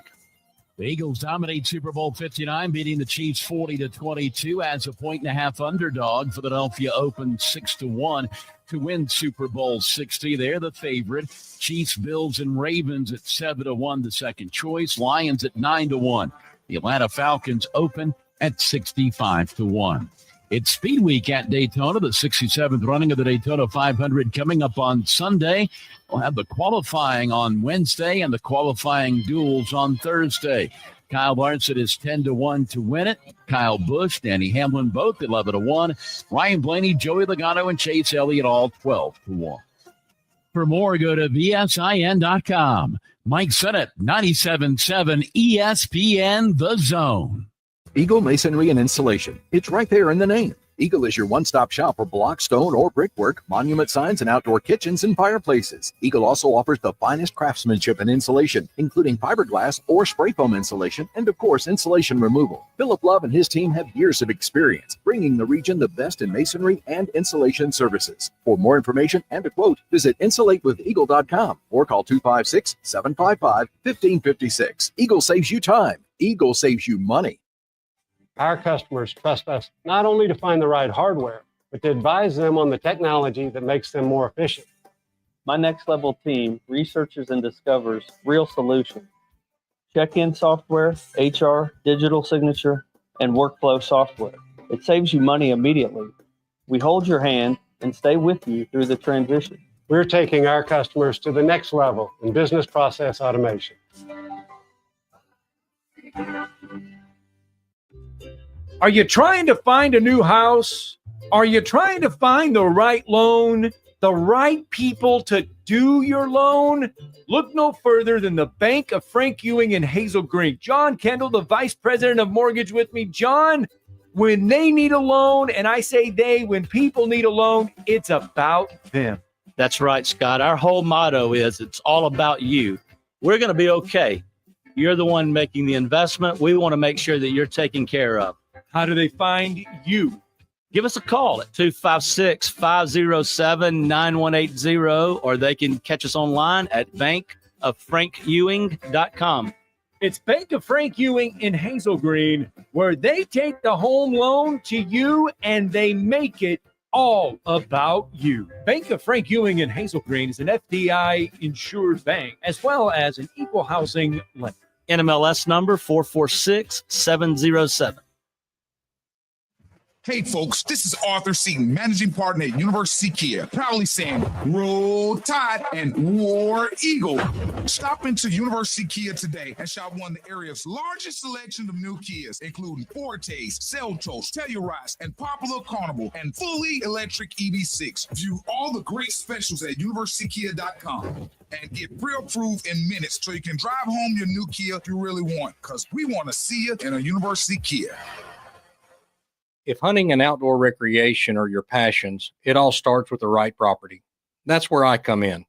The Eagles dominate Super Bowl 59, beating the Chiefs 40-22 as a 1.5 underdog. Philadelphia opened 6-1 to win Super Bowl 60. They're the favorite. Chiefs, Bills, and Ravens at 7-1, the second choice. Lions at 9-1. The Atlanta Falcons open at 65-1. It's Speed Week at Daytona, the 67th running of the Daytona 500 coming up on Sunday. We'll have the qualifying on Wednesday and the qualifying duels on Thursday. Kyle Larson is 10-1 to win it. Kyle Busch, Danny Hamlin, both 11-1. Ryan Blaney, Joey Logano, and Chase Elliott all 12-1. For more, go to VSIN.com. Mike Sennett, 97.7 ESPN The Zone. Eagle Masonry and Installation. It's right there in the name. Eagle is your one-stop shop for block, stone, or brickwork, monument signs, and outdoor kitchens and fireplaces. Eagle also offers the finest craftsmanship and insulation, including fiberglass or spray foam insulation, and of course, insulation removal. Philip Love and his team have years of experience, bringing the region the best in masonry and insulation services. For more information and a quote, visit insulatewitheagle.com or call 256-755-1556. Eagle saves you time. Eagle saves you money. Our customers trust us not only to find the right hardware, but to advise them on the technology that makes them more efficient. My Next Level team researches and discovers real solutions. Check-in software, HR, digital signature, and workflow software. It saves you money immediately. We hold your hand and stay with you through the transition. We're taking our customers to the next level in business process automation. Are you trying to find a new house? Are you trying to find the right loan, the right people to do your loan? Look no further than the Bank of Frank Ewing in Hazel Green. John Kendall, the Vice President of Mortgage with me. John, when they need a loan, and I say they, when people need a loan, it's about them. That's right, Scott. Our whole motto is it's all about you. We're going to be okay. You're the one making the investment. We want to make sure that you're taken care of. How do they find you? Give us a call at 256-507-9180, or they can catch us online at bankoffrankewing.com. It's Bank of Frank Ewing in Hazel Green, where they take the home loan to you and they make it all about you. Bank of Frank Ewing in Hazel Green is an FDI insured bank, as well as an equal housing lender. NMLS number 446707. Hey folks, this is Arthur Seaton, managing partner at University Kia, proudly saying Roll Tide and War Eagle. Stop into University Kia today and shop one of the area's largest selection of new Kias, including Fortes, Seltos, Telluride, and Popular Carnival, and fully electric EV6. View all the great specials at universitykia.com and get pre-approved in minutes so you can drive home your new Kia you really want, because we want to see you in a University Kia. If hunting and outdoor recreation are your passions, it all starts with the right property. That's where I come in.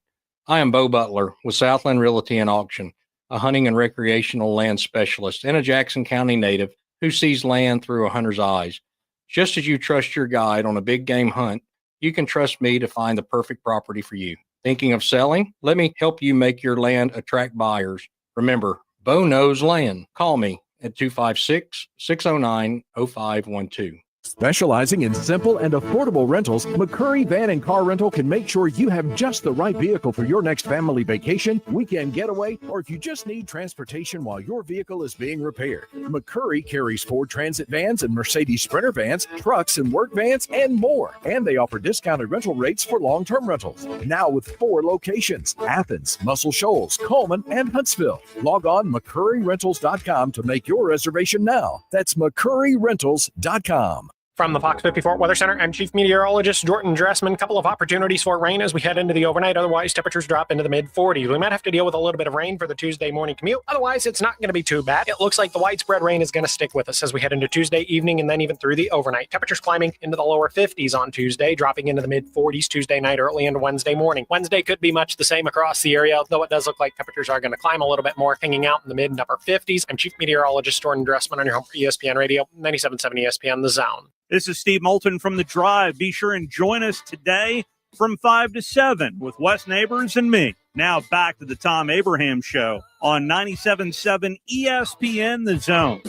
I am Bo Butler with Southland Realty and Auction, a hunting and recreational land specialist and a Jackson County native who sees land through a hunter's eyes. Just as you trust your guide on a big game hunt, you can trust me to find the perfect property for you. Thinking of selling? Let me help you make your land attract buyers. Remember, Bo knows land. Call me at 256-609-0512. Specializing in simple and affordable rentals, McCurry Van and Car Rental can make sure you have just the right vehicle for your next family vacation, weekend getaway, or if you just need transportation while your vehicle is being repaired. McCurry carries Ford Transit vans and Mercedes Sprinter vans, trucks and work vans, and more. And they offer discounted rental rates for long-term rentals. Now with 4 locations: Athens, Muscle Shoals, Coleman, and Huntsville. Log on McCurryRentals.com to make your reservation now. That's McCurryRentals.com. From the Fox 54 Weather Center, I'm Chief Meteorologist Jordan Dressman. Couple of opportunities for rain as we head into the overnight. Otherwise, temperatures drop into the mid-40s. We might have to deal with a little bit of rain for the Tuesday morning commute. Otherwise, it's not going to be too bad. It looks like the widespread rain is going to stick with us as we head into Tuesday evening and then even through the overnight. Temperatures climbing into the lower 50s on Tuesday, dropping into the mid-40s Tuesday night, early into Wednesday morning. Wednesday could be much the same across the area, though it does look like temperatures are going to climb a little bit more, hanging out in the mid and upper 50s. I'm Chief Meteorologist Jordan Dressman on your home for ESPN Radio, 97.7 ESPN The Zone. This is Steve Moulton from The Drive. Be sure and join us today from 5 to 7 with Wes Neighbors and me. Now back to the Thom Abraham Show on 97.7 ESPN The Zone.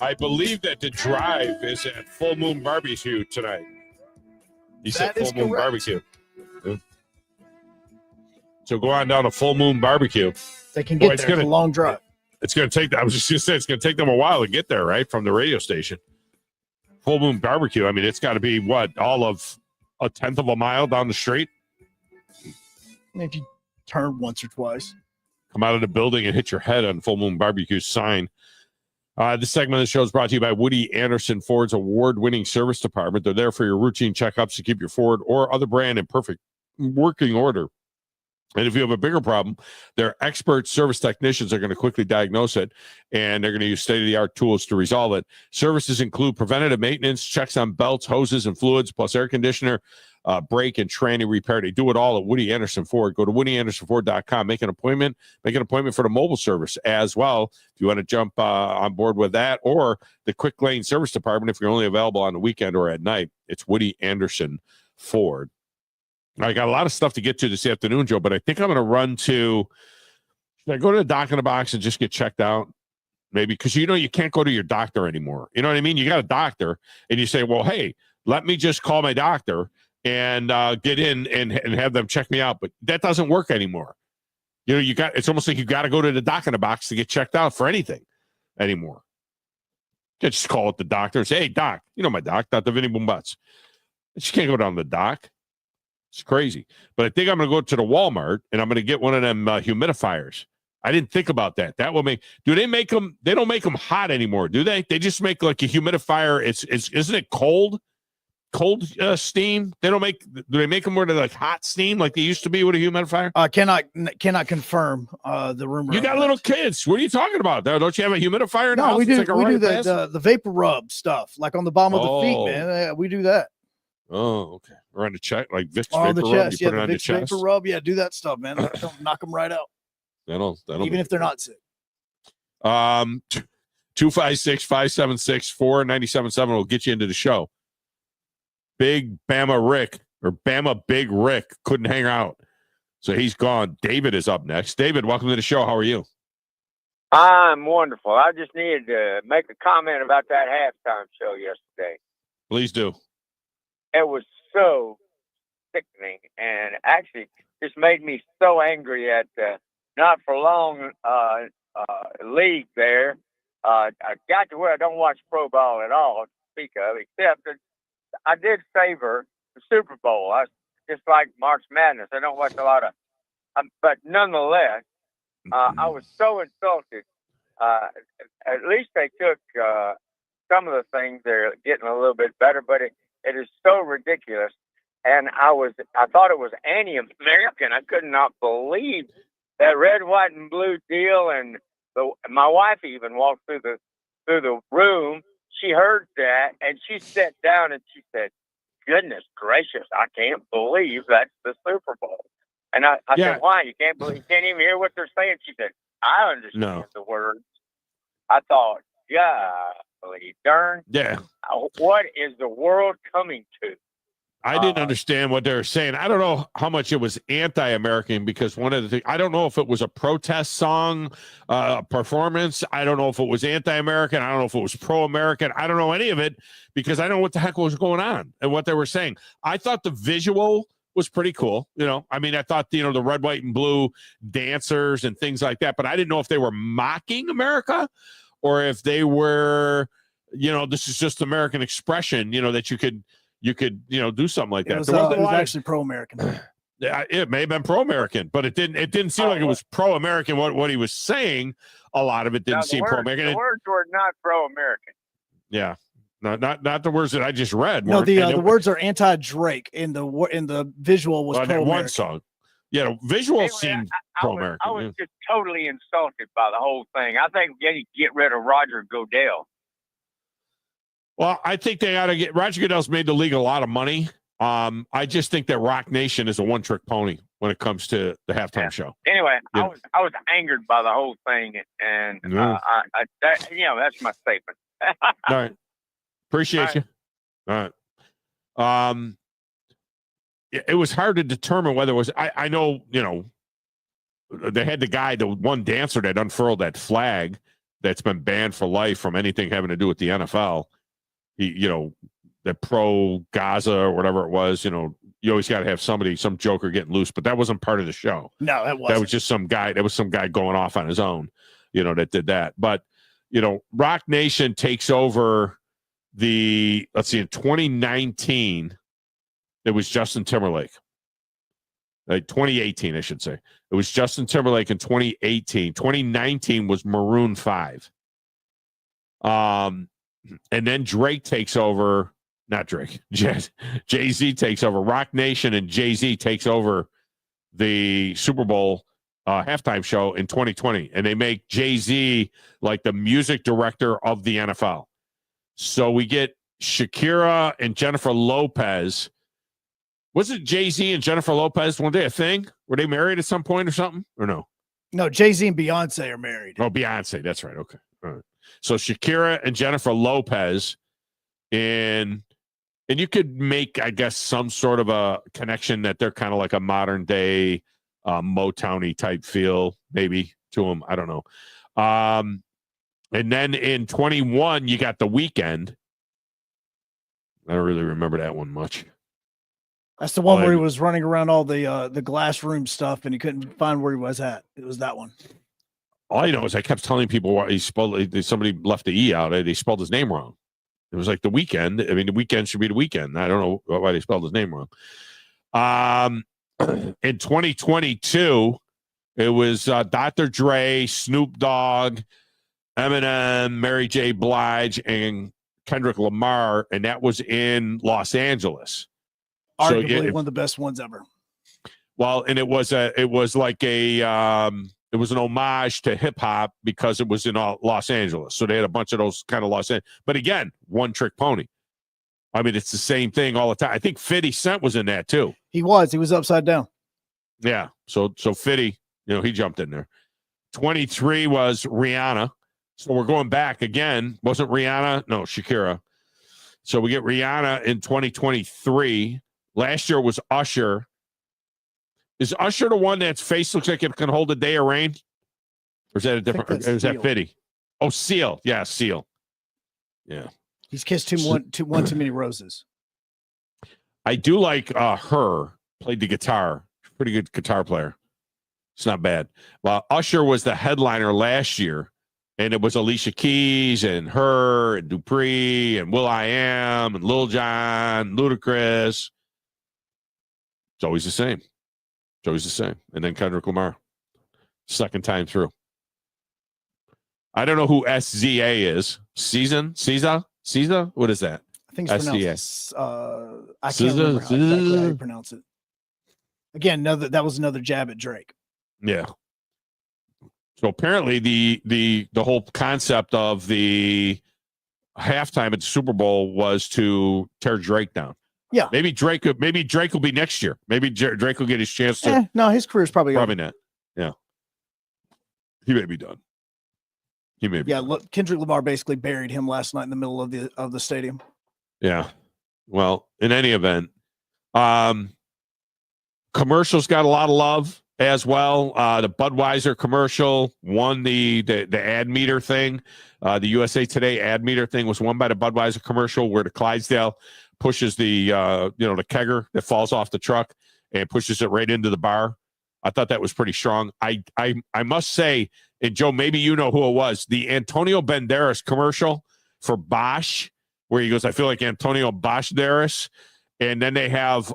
I believe that The Drive is at Full Moon Barbecue tonight. He said Full Moon Barbecue. Yeah. So go on down to Full Moon Barbecue. They can get there. It's a long drive. It's going to take, I was just going to say, it's going to take them a while to get there, right, from the radio station. Full Moon Barbecue, I mean, it's got to be, what, all of a tenth of a mile down the street? If you turn once or twice. Come out of the building and hit your head on Full Moon Barbecue's sign. This segment of the show is brought to you by Woody Anderson Ford's award-winning service department. They're there for your routine checkups to keep your Ford or other brand in perfect working order. And if you have a bigger problem, their expert service technicians are going to quickly diagnose it, and they're going to use state-of-the-art tools to resolve it. Services include preventative maintenance, checks on belts, hoses, and fluids, plus air conditioner, brake, and tranny repair. They do it all at Woody Anderson Ford. Go to WoodyAndersonFord.com. Make an appointment for the mobile service as well if you want to jump on board with that, or the quick lane service department if you're only available on the weekend or at night. It's Woody Anderson Ford. I got a lot of stuff to get to this afternoon, Joe, but I think I'm going to run to, should I go to the doc in the box and just get checked out? Maybe, because you can't go to your doctor anymore. You know what I mean? You got a doctor and you say, well, hey, let me just call my doctor and get in and have them check me out. But that doesn't work anymore. It's almost like you got to go to the doc in the box to get checked out for anything anymore. You just call up the doctor and say, hey, doc, my doc, Dr. Vinny Boombutts. You can't go down to the doc. It's crazy. But I think I'm going to go to the Walmart and I'm going to get one of them humidifiers. I didn't think about that. That will make, they don't make them hot anymore, do they? They just make like a humidifier. Isn't it cold steam? Do they make them more to like hot steam like they used to be with a humidifier? Cannot confirm the rumor. You got little kids. What are you talking about? Don't you have a humidifier in the house? We do. Like we do the vapor rub stuff, like on the bottom of the feet, man. We do that. Oh, okay. Or on the chest, like Vicks on vapor the rub. chest, You put it on the the Vicks chest. vapor rub. Yeah, do that stuff, man. Don't knock them right out. That'll Even if they're not sick. 256-576-4977 will get you into the show. Big Bama Big Rick couldn't hang out, so he's gone. David is up next. David, welcome to the show. How are you? I'm wonderful. I just needed to make a comment about that halftime show yesterday. Please do. It was so sickening, and actually just made me so angry at not for long league there. I got to where I don't watch pro ball at all to speak of, except that I did favor the Super Bowl. I just like March Madness. I don't watch a lot of, but nonetheless, I was so insulted. At least they took some of the things are getting a little bit better, but it is so ridiculous. And I thought it was anti-American. I could not believe that red, white, and blue deal. And my wife even walked through the room. She heard that, and she sat down and she said, "Goodness gracious, I can't believe that's the Super Bowl." And I said, "Why? You can't even hear what they're saying?" She said, "I understand the words." I thought, golly darn. Yeah. What is the world coming to? I didn't understand what they were saying. I don't know how much it was anti-American, because one of the things, I don't know if it was a protest song performance. I don't know if it was anti-American. I don't know if it was pro-American. I don't know any of it, because I don't know what the heck was going on and what they were saying. I thought the visual was pretty cool. I mean, I thought, the red, white, and blue dancers and things like that, but I didn't know if they were mocking America or if they were, this is just American expression, that you could do something like that. It was actually pro-American. It may have been pro-American, but it didn't seem like it was pro-American. What he was saying, a lot of it didn't seem pro-American. The words were not pro-American. Yeah, not the words that I just read. No, the words are anti-Drake, and the visual was pro-American. One song. Yeah, the visual seemed pro-American. I was just totally insulted by the whole thing. I think we need to get rid of Roger Goodell. Well, I think they ought to get Roger Goodell's made the league a lot of money. I just think that Rock Nation is a one-trick pony when it comes to the halftime show. Anyway, I was angered by the whole thing, and that's my statement. All right, appreciate you. All right. It was hard to determine whether it was. I know, they had the one dancer that unfurled that flag that's been banned for life from anything having to do with the NFL. The pro Gaza or whatever it was, you always got to have some joker getting loose, but that wasn't part of the show. No, that wasn't. That was just some guy. That was some guy going off on his own, that did that. But, Rock Nation takes over in 2019, it was Justin Timberlake. 2018, I should say. It was Justin Timberlake in 2018. 2019 was Maroon 5. And then Drake takes over, not Drake, Jay-Z takes over. Rock Nation and Jay-Z takes over the Super Bowl halftime show in 2020. And they make Jay-Z like the music director of the NFL. So we get Shakira and Jennifer Lopez. Wasn't Jay-Z and Jennifer Lopez one day a thing? Were they married at some point or something? Or no? No, Jay-Z and Beyonce are married. Oh, Beyonce. That's right. Okay. All right. So Shakira and Jennifer Lopez, and you could make, I guess, some sort of a connection that they're kind of like a modern day Motown-y type feel, maybe, to them. I don't know. And then in 21, you got The Weeknd. I don't really remember that one much. That's the one where he was running around all the glass room stuff, and he couldn't find where he was at. It was that one. All I know is I kept telling people why somebody left the E out. They spelled his name wrong. It was like The Weeknd. I mean, The Weeknd should be The Weeknd. I don't know why they spelled his name wrong. In 2022, it was Dr. Dre, Snoop Dogg, Eminem, Mary J. Blige, and Kendrick Lamar, and that was in Los Angeles. Arguably one of the best ones ever. Well, and it was like it was an homage to hip hop because it was in Los Angeles. So they had a bunch of those kind of Los Angeles. But again, one trick pony. I mean, it's the same thing all the time. I think 50 Cent was in that too. He was upside down. Yeah. So 50, he jumped in there. 23 was Rihanna. So we're going back again. Wasn't Rihanna? No, Shakira. So we get Rihanna in 2023. Last year was Usher. Is Usher the one that's face looks like it can hold a day of rain? Or is that a different? Or is that 50? Oh, Seal. Yeah, Seal. Yeah. He's kissed one too many roses. I do like her. Played the guitar. Pretty good guitar player. It's not bad. Well, Usher was the headliner last year, and it was Alicia Keys and her and Dupree and will.i.am and Lil Jon, Ludacris. It's always the same. It's always the same. And then Kendrick Lamar. Second time through. I don't know who SZA is. SZA? Caesar? What is that? I think it's SCA. pronounced. I can't remember exactly how you pronounce it. Again, that was another jab at Drake. Yeah. So apparently the whole concept of the halftime at the Super Bowl was to tear Drake down. Yeah. Maybe Drake will be next year. Maybe Drake will get his chance to. No, his career's probably not. Yeah. He may be done. He may be. Yeah, look, Kendrick Lamar basically buried him last night in the middle of the stadium. Yeah. Well, in any event, commercials got a lot of love as well. The Budweiser commercial won the ad meter thing. The USA Today ad meter thing was won by the Budweiser commercial, where the Clydesdale pushes the the kegger that falls off the truck and pushes it right into the bar. I thought that was pretty strong. I must say, and Joe, maybe you know who it was, the Antonio Banderas commercial for Bosch, where he goes, I feel like Antonio Banderas. And then they have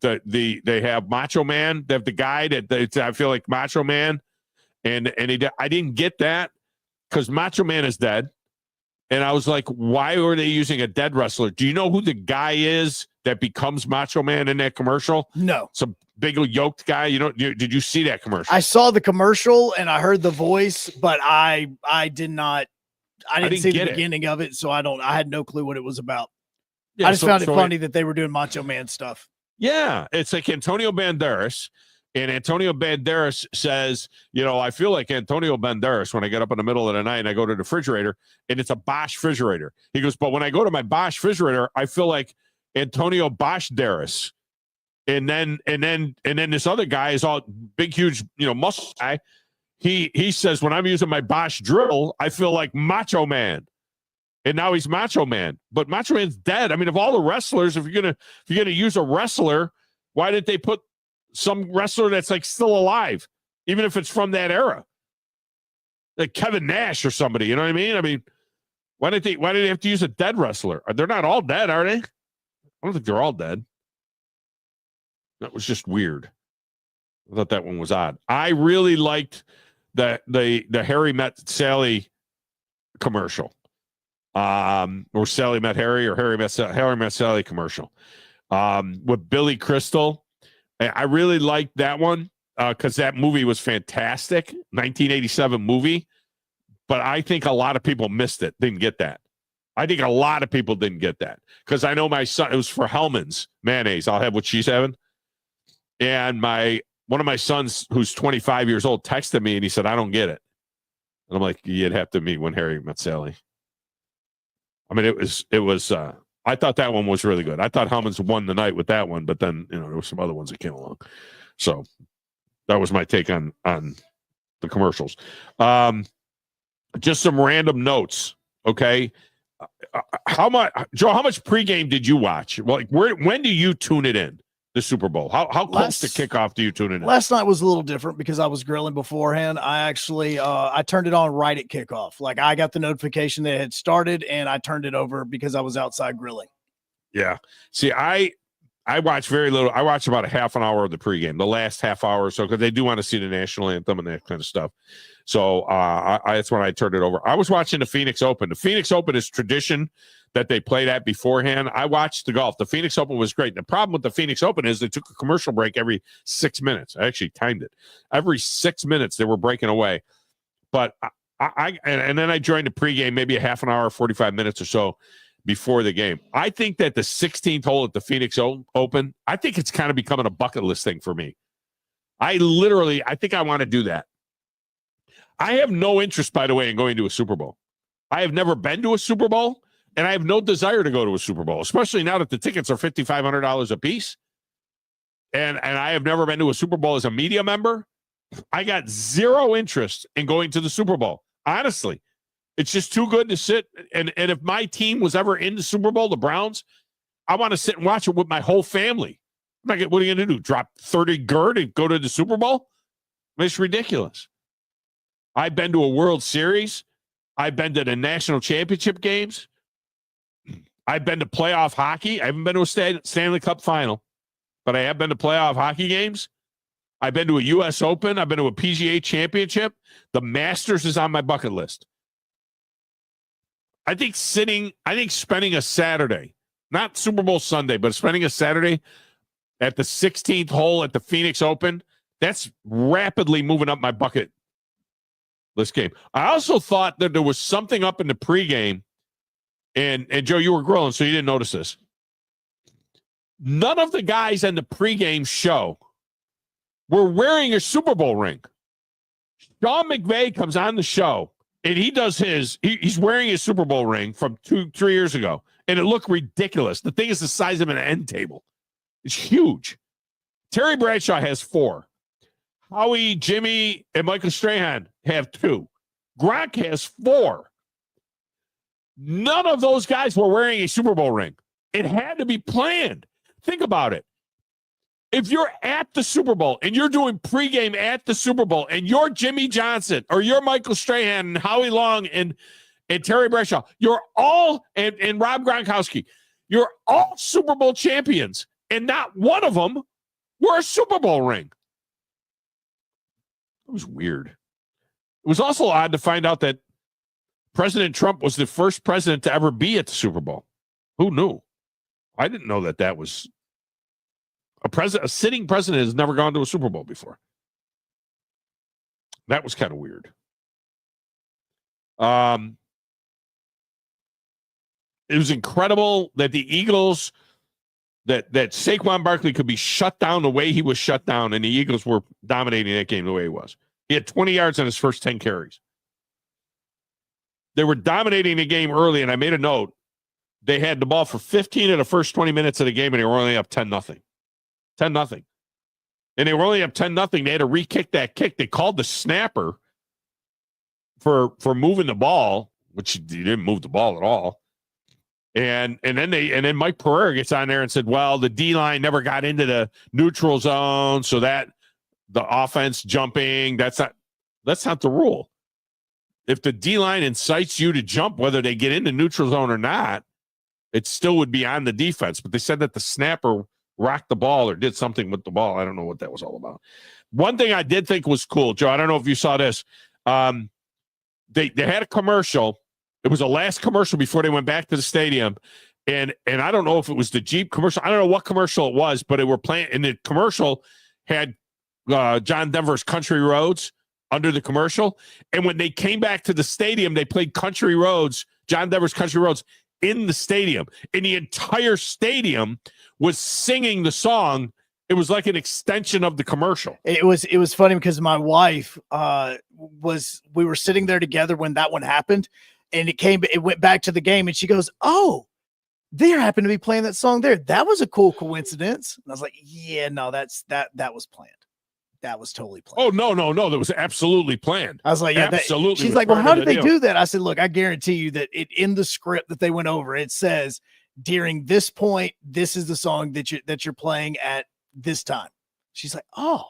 they have Macho Man. They have the guy that I feel like Macho Man. And I didn't get that because Macho Man is dead. And I was like, why were they using a dead wrestler? Do you know who the guy is that becomes Macho Man in that commercial? No. Some big yoked guy. Did you see that commercial? I saw the commercial and I heard the voice, but I didn't see the beginning of it, so I had no clue what it was about. Yeah, I just found it funny that they were doing Macho Man stuff. Yeah, it's like Antonio Banderas. And Antonio Banderas says, I feel like Antonio Banderas when I get up in the middle of the night and I go to the refrigerator, and it's a Bosch refrigerator. He goes, but when I go to my Bosch refrigerator, I feel like Antonio Banderas. And then this other guy is all big, huge, muscle guy. He says, when I'm using my Bosch drill, I feel like Macho Man. And now he's Macho Man. But Macho Man's dead. I mean, of all the wrestlers, if you're gonna use a wrestler, why did they put some wrestler that's like still alive, even if it's from that era, like Kevin Nash or somebody? You know what I mean? I mean, why did they have to use a dead wrestler? They're not all dead, are they? I don't think they're all dead. That was just weird. I thought that one was odd. I really liked the Harry Met Sally commercial, or Sally Met Harry, or Harry Met Sally commercial, with Billy Crystal. I really liked that one because that movie was fantastic, 1987 movie. But I think a lot of people missed it, didn't get that. I think a lot of people didn't get that because I know my son, it was for Hellman's mayonnaise. I'll have what she's having. And one of my sons, who's 25 years old, texted me and he said, I don't get it. And I'm like, you'd have to meet When Harry Met Sally. I mean, it was I thought that one was really good. I thought Hellman's won the night with that one, but then, there were some other ones that came along. So that was my take on the commercials. Just some random notes. Okay. How much pregame did you watch? Like, when do you tune it in? The Super Bowl. How close to kickoff do you tune in? Last night was a little different because I was grilling beforehand. I actually I turned it on right at kickoff. Like, I got the notification that it had started and I turned it over because I was outside grilling. Yeah. See, I watch very little. I watch about a half an hour of the pregame, the last half hour or so, because they do want to see the national anthem and that kind of stuff. So that's when I turned it over. I was watching the Phoenix Open. The Phoenix Open is tradition that they played at beforehand. I watched the golf. The Phoenix Open was great. The problem with the Phoenix Open is they took a commercial break every 6 minutes. I actually timed it. Every 6 minutes they were breaking away. But and then I joined the pregame maybe a half an hour, 45 minutes or so before the game. I think that the 16th hole at the Phoenix Open, I think it's kind of becoming a bucket list thing for me. I think I want to do that. I have no interest, by the way, in going to a Super Bowl. I have never been to a Super Bowl. And I have no desire to go to a Super Bowl, especially now that the tickets are $5,500 a piece. And I have never been to a Super Bowl as a media member. I got zero interest in going to the Super Bowl. Honestly, it's just too good to sit. And if my team was ever in the Super Bowl, the Browns, I want to sit and watch it with my whole family. What are you going to do? Drop 30 gird and go to the Super Bowl? It's ridiculous. I've been to a World Series. I've been to the national championship games. I've been to playoff hockey. I haven't been to a Stanley Cup final, but I have been to playoff hockey games. I've been to a U.S. Open. I've been to a PGA championship. The Masters is on my bucket list. I think spending a Saturday, not Super Bowl Sunday, but spending a Saturday at the 16th hole at the Phoenix Open, that's rapidly moving up my bucket list game. I also thought that there was something up in the pregame, and Joe, you were grilling, so you didn't notice this. None of the guys in the pregame show were wearing a Super Bowl ring. Sean McVay comes on the show, and he does he's wearing his Super Bowl ring from 2-3 years ago, and it looked ridiculous. The thing is the size of an end table. It's huge. Terry Bradshaw has 4. Howie, Jimmy, and Michael Strahan have 2. Gronk has 4. None of those guys were wearing a Super Bowl ring. It had to be planned. Think about it. If you're at the Super Bowl and you're doing pregame at the Super Bowl and you're Jimmy Johnson or you're Michael Strahan and Howie Long and Terry Bradshaw, you're all, and Rob Gronkowski, you're all Super Bowl champions, and not one of them wore a Super Bowl ring. It was weird. It was also odd to find out that President Trump was the first president to ever be at the Super Bowl. Who knew? I didn't know that was a sitting president has never gone to a Super Bowl before. That was kind of weird. It was incredible that the Eagles, that Saquon Barkley could be shut down the way he was shut down, and the Eagles were dominating that game the way he was. He had 20 yards on his first 10 carries. They were dominating the game early, and I made a note. They had the ball for 15 of the first 20 minutes of the game, and they were only up 10-0. 10-0. And they were only up 10-0. They had to re-kick that kick. They called the snapper for moving the ball, which he didn't move the ball at all. And then Mike Pereira gets on there and said, well, the D-line never got into the neutral zone, so that the offense jumping, that's not the rule. If the D-line incites you to jump, whether they get into neutral zone or not, it still would be on the defense. But they said that the snapper rocked the ball or did something with the ball. I don't know what that was all about. One thing I did think was cool, Joe, I don't know if you saw this. They had a commercial. It was the last commercial before they went back to the stadium. And I don't know if it was the Jeep commercial. I don't know what commercial it was, but they were playing. And the commercial had John Denver's Country Roads under the commercial. And when they came back to the stadium, they played Country Roads, John Denver's Country Roads, in the stadium. And the entire stadium was singing the song. It was like an extension of the commercial. It was funny because my wife we were sitting there together when that one happened, and it went back to the game, and she goes, "Oh, they happened to be playing that song there. That was a cool coincidence." And I was like, "Yeah, no, that was planned. That was totally planned." Oh, no. That was absolutely planned. I was like, "Yeah, absolutely." She's like, "Well, how did they do that?" I said, "Look, I guarantee you that in the script that they went over, it says during this point, this is the song that you're playing at this time." She's like, "Oh,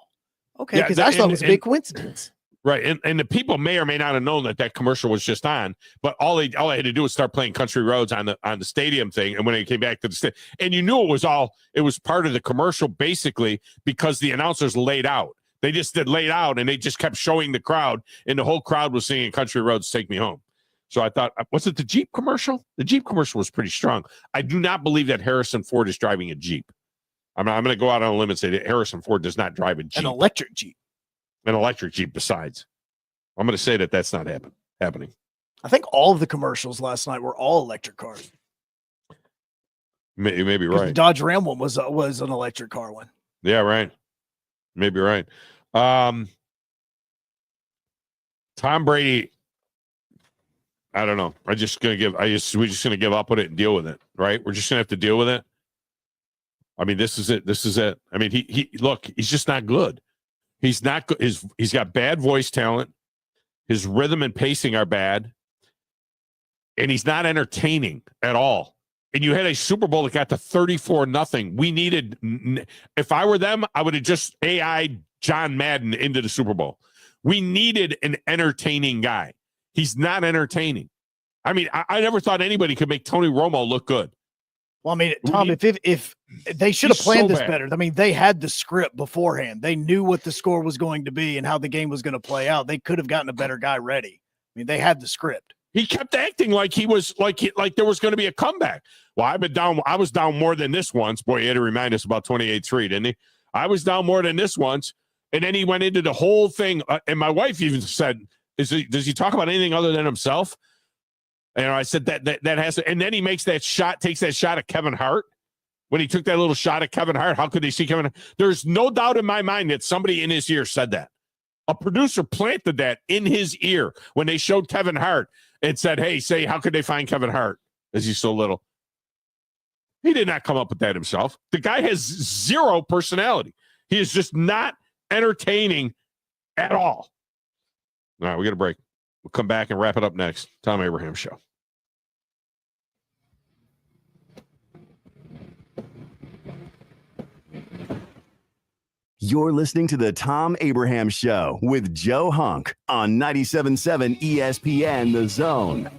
okay," because I thought it was a big coincidence. Right, and the people may or may not have known that commercial was just on, but all they had to do was start playing Country Roads on the stadium thing, and when they came back to the stadium, and you knew it was part of the commercial basically because the announcers laid out. They just laid out, and they just kept showing the crowd, and the whole crowd was singing Country Roads, Take Me Home. So I thought, was it the Jeep commercial? The Jeep commercial was pretty strong. I do not believe that Harrison Ford is driving a Jeep. I'm going to go out on a limb and say that Harrison Ford does not drive a Jeep. An electric Jeep. An electric Jeep besides. I'm going to say that that's not happening. I think all of the commercials last night were all electric cars. You may be right. The Dodge Ram one was an electric car one. Yeah, right. Maybe right. Tom Brady, I don't know. We're just going to give up on it and deal with it, right? We're just going to have to deal with it. I mean, this is it. I mean, he's just not good. He's not good. He's got bad voice talent. His rhythm and pacing are bad. And he's not entertaining at all. And you had a Super Bowl that got to 34-0. We needed, if I were them, I would have just AI'd John Madden into the Super Bowl. We needed an entertaining guy. He's not entertaining. I mean, I never thought anybody could make Tony Romo look good. Well, I mean, Tom, if they should have planned this better. I mean, they had the script beforehand. They knew what the score was going to be and how the game was going to play out. They could have gotten a better guy ready. I mean, they had the script. He kept acting like he was like there was going to be a comeback. Well, I was down more than this once. Boy, he had to remind us about 28-3, didn't he? I was down more than this once. And then he went into the whole thing. And my wife even said, does he talk about anything other than himself? And I said that has to, and then he takes that shot at Kevin Hart. When he took that little shot at Kevin Hart, how could they see Kevin Hart? There's no doubt in my mind that somebody in his ear said that. A producer planted that in his ear when they showed Kevin Hart and said, hey, how could they find Kevin Hart? Is he so little? He did not come up with that himself. The guy has zero personality. He is just not entertaining at all. All right, we got a break. We'll come back and wrap it up next. Thom Abraham Show. You're listening to the Thom Abraham Show with Joe Hunk on 97.7 ESPN The Zone.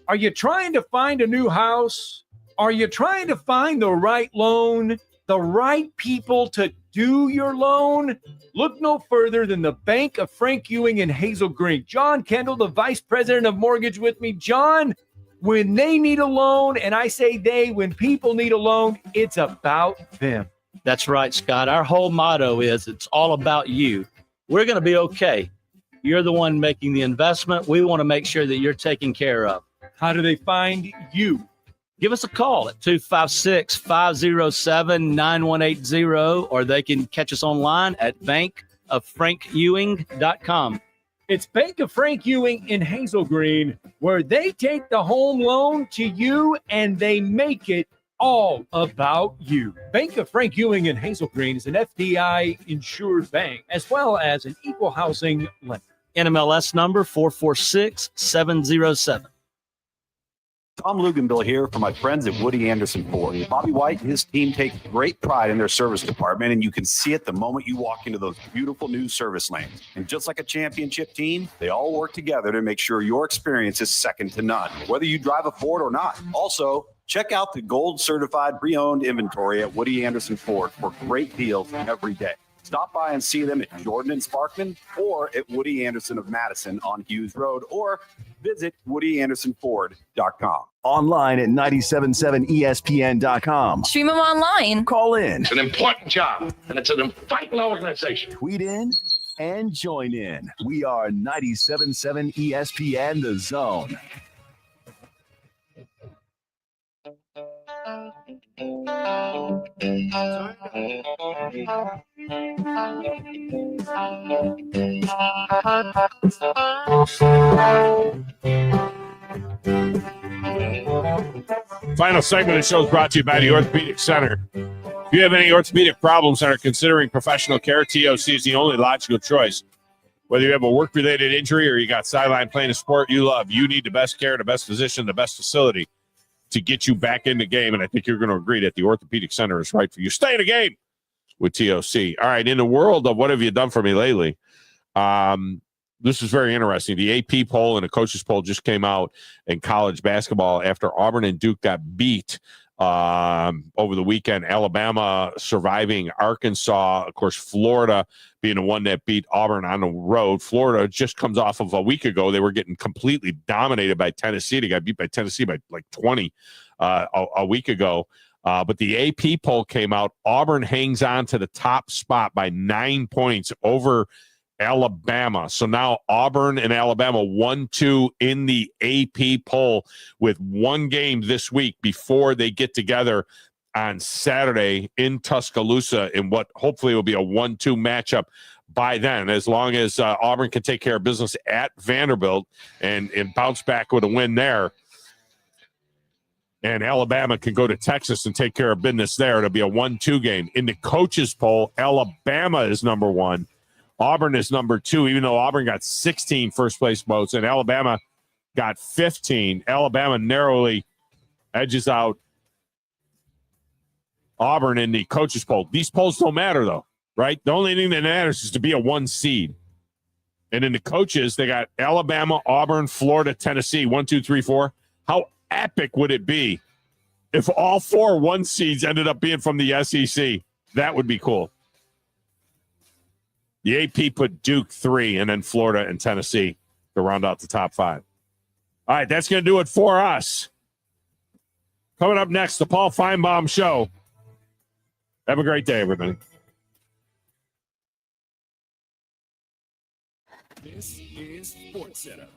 Are you trying to find a new house? Are you trying to find the right loan, the right people to do your loan? Look no further than the Bank of Frank Ewing in Hazel Green. John Kendall, the Vice President of Mortgage with me. John, when they need a loan, and I say when people need a loan, it's about them. That's right, Scott. Our whole motto is it's all about you. We're going to be okay. You're the one making the investment. We want to make sure that you're taken care of. How do they find you? Give us a call at 256-507-9180, or they can catch us online at bankofFrankEwing.com. It's Bank of Frank Ewing in Hazel Green, where they take the home loan to you and they make it all about you. Bank of Frank Ewing in Hazel Green is an FDI insured bank, as well as an equal housing lender. NMLS number 446707. Tom Luganville here for my friends at Woody Anderson Ford. Bobby White and his team take great pride in their service department, and you can see it the moment you walk into those beautiful new service lanes. And just like a championship team, they all work together to make sure your experience is second to none, whether you drive a Ford or not. Also, check out the gold certified pre-owned inventory at Woody Anderson Ford for great deals every day. Stop by and see them at Jordan and Sparkman or at Woody Anderson of Madison on Hughes Road, or visit WoodyAndersonFord.com. Online at 977ESPN.com. Stream them online. Call in. It's an important job, and it's an vital organization. Tweet in and join in. We are 97.7 ESPN The Zone. Final segment of the show is brought to you by the Orthopedic Center. If you have any orthopedic problems and are considering professional care, TOC is the only logical choice. Whether you have a work-related injury or you got sideline playing a sport you love, you need the best care, the best physician, the best facility to get you back in the game. And I think you're going to agree that the Orthopedic Center is right for you. Stay in the game with TOC. All right, in the world of what have you done for me lately, this is very interesting. The AP poll and the coaches poll just came out in college basketball after Auburn and Duke got beat over the weekend. Alabama surviving Arkansas. Of course, Florida being the one that beat Auburn on the road. Florida just comes off of a week ago. They were getting completely dominated by Tennessee. They got beat by Tennessee by like 20 a week ago. But the AP poll came out. Auburn hangs on to the top spot by 9 points over Alabama. So now Auburn and Alabama 1-2 in the AP poll with one game this week before they get together on Saturday in Tuscaloosa in what hopefully will be a 1-2 matchup by then, as long as Auburn can take care of business at Vanderbilt and bounce back with a win there. And Alabama can go to Texas and take care of business there. It'll be a 1-2 game. In the coaches poll, Alabama is number one. Auburn is number two, even though Auburn got 16 first-place votes and Alabama got 15. Alabama narrowly edges out Auburn in the coaches poll. These polls don't matter, though, right? The only thing that matters is to be a 1 seed. And in the coaches, they got Alabama, Auburn, Florida, Tennessee, 1, 2, 3, 4. How epic would it be if all 4 1 seeds ended up being from the SEC? That would be cool. The AP put Duke 3 and then Florida and Tennessee to round out the top 5. All right, that's going to do it for us. Coming up next, the Paul Feinbaum Show. Have a great day, everybody. This is SportsCenter.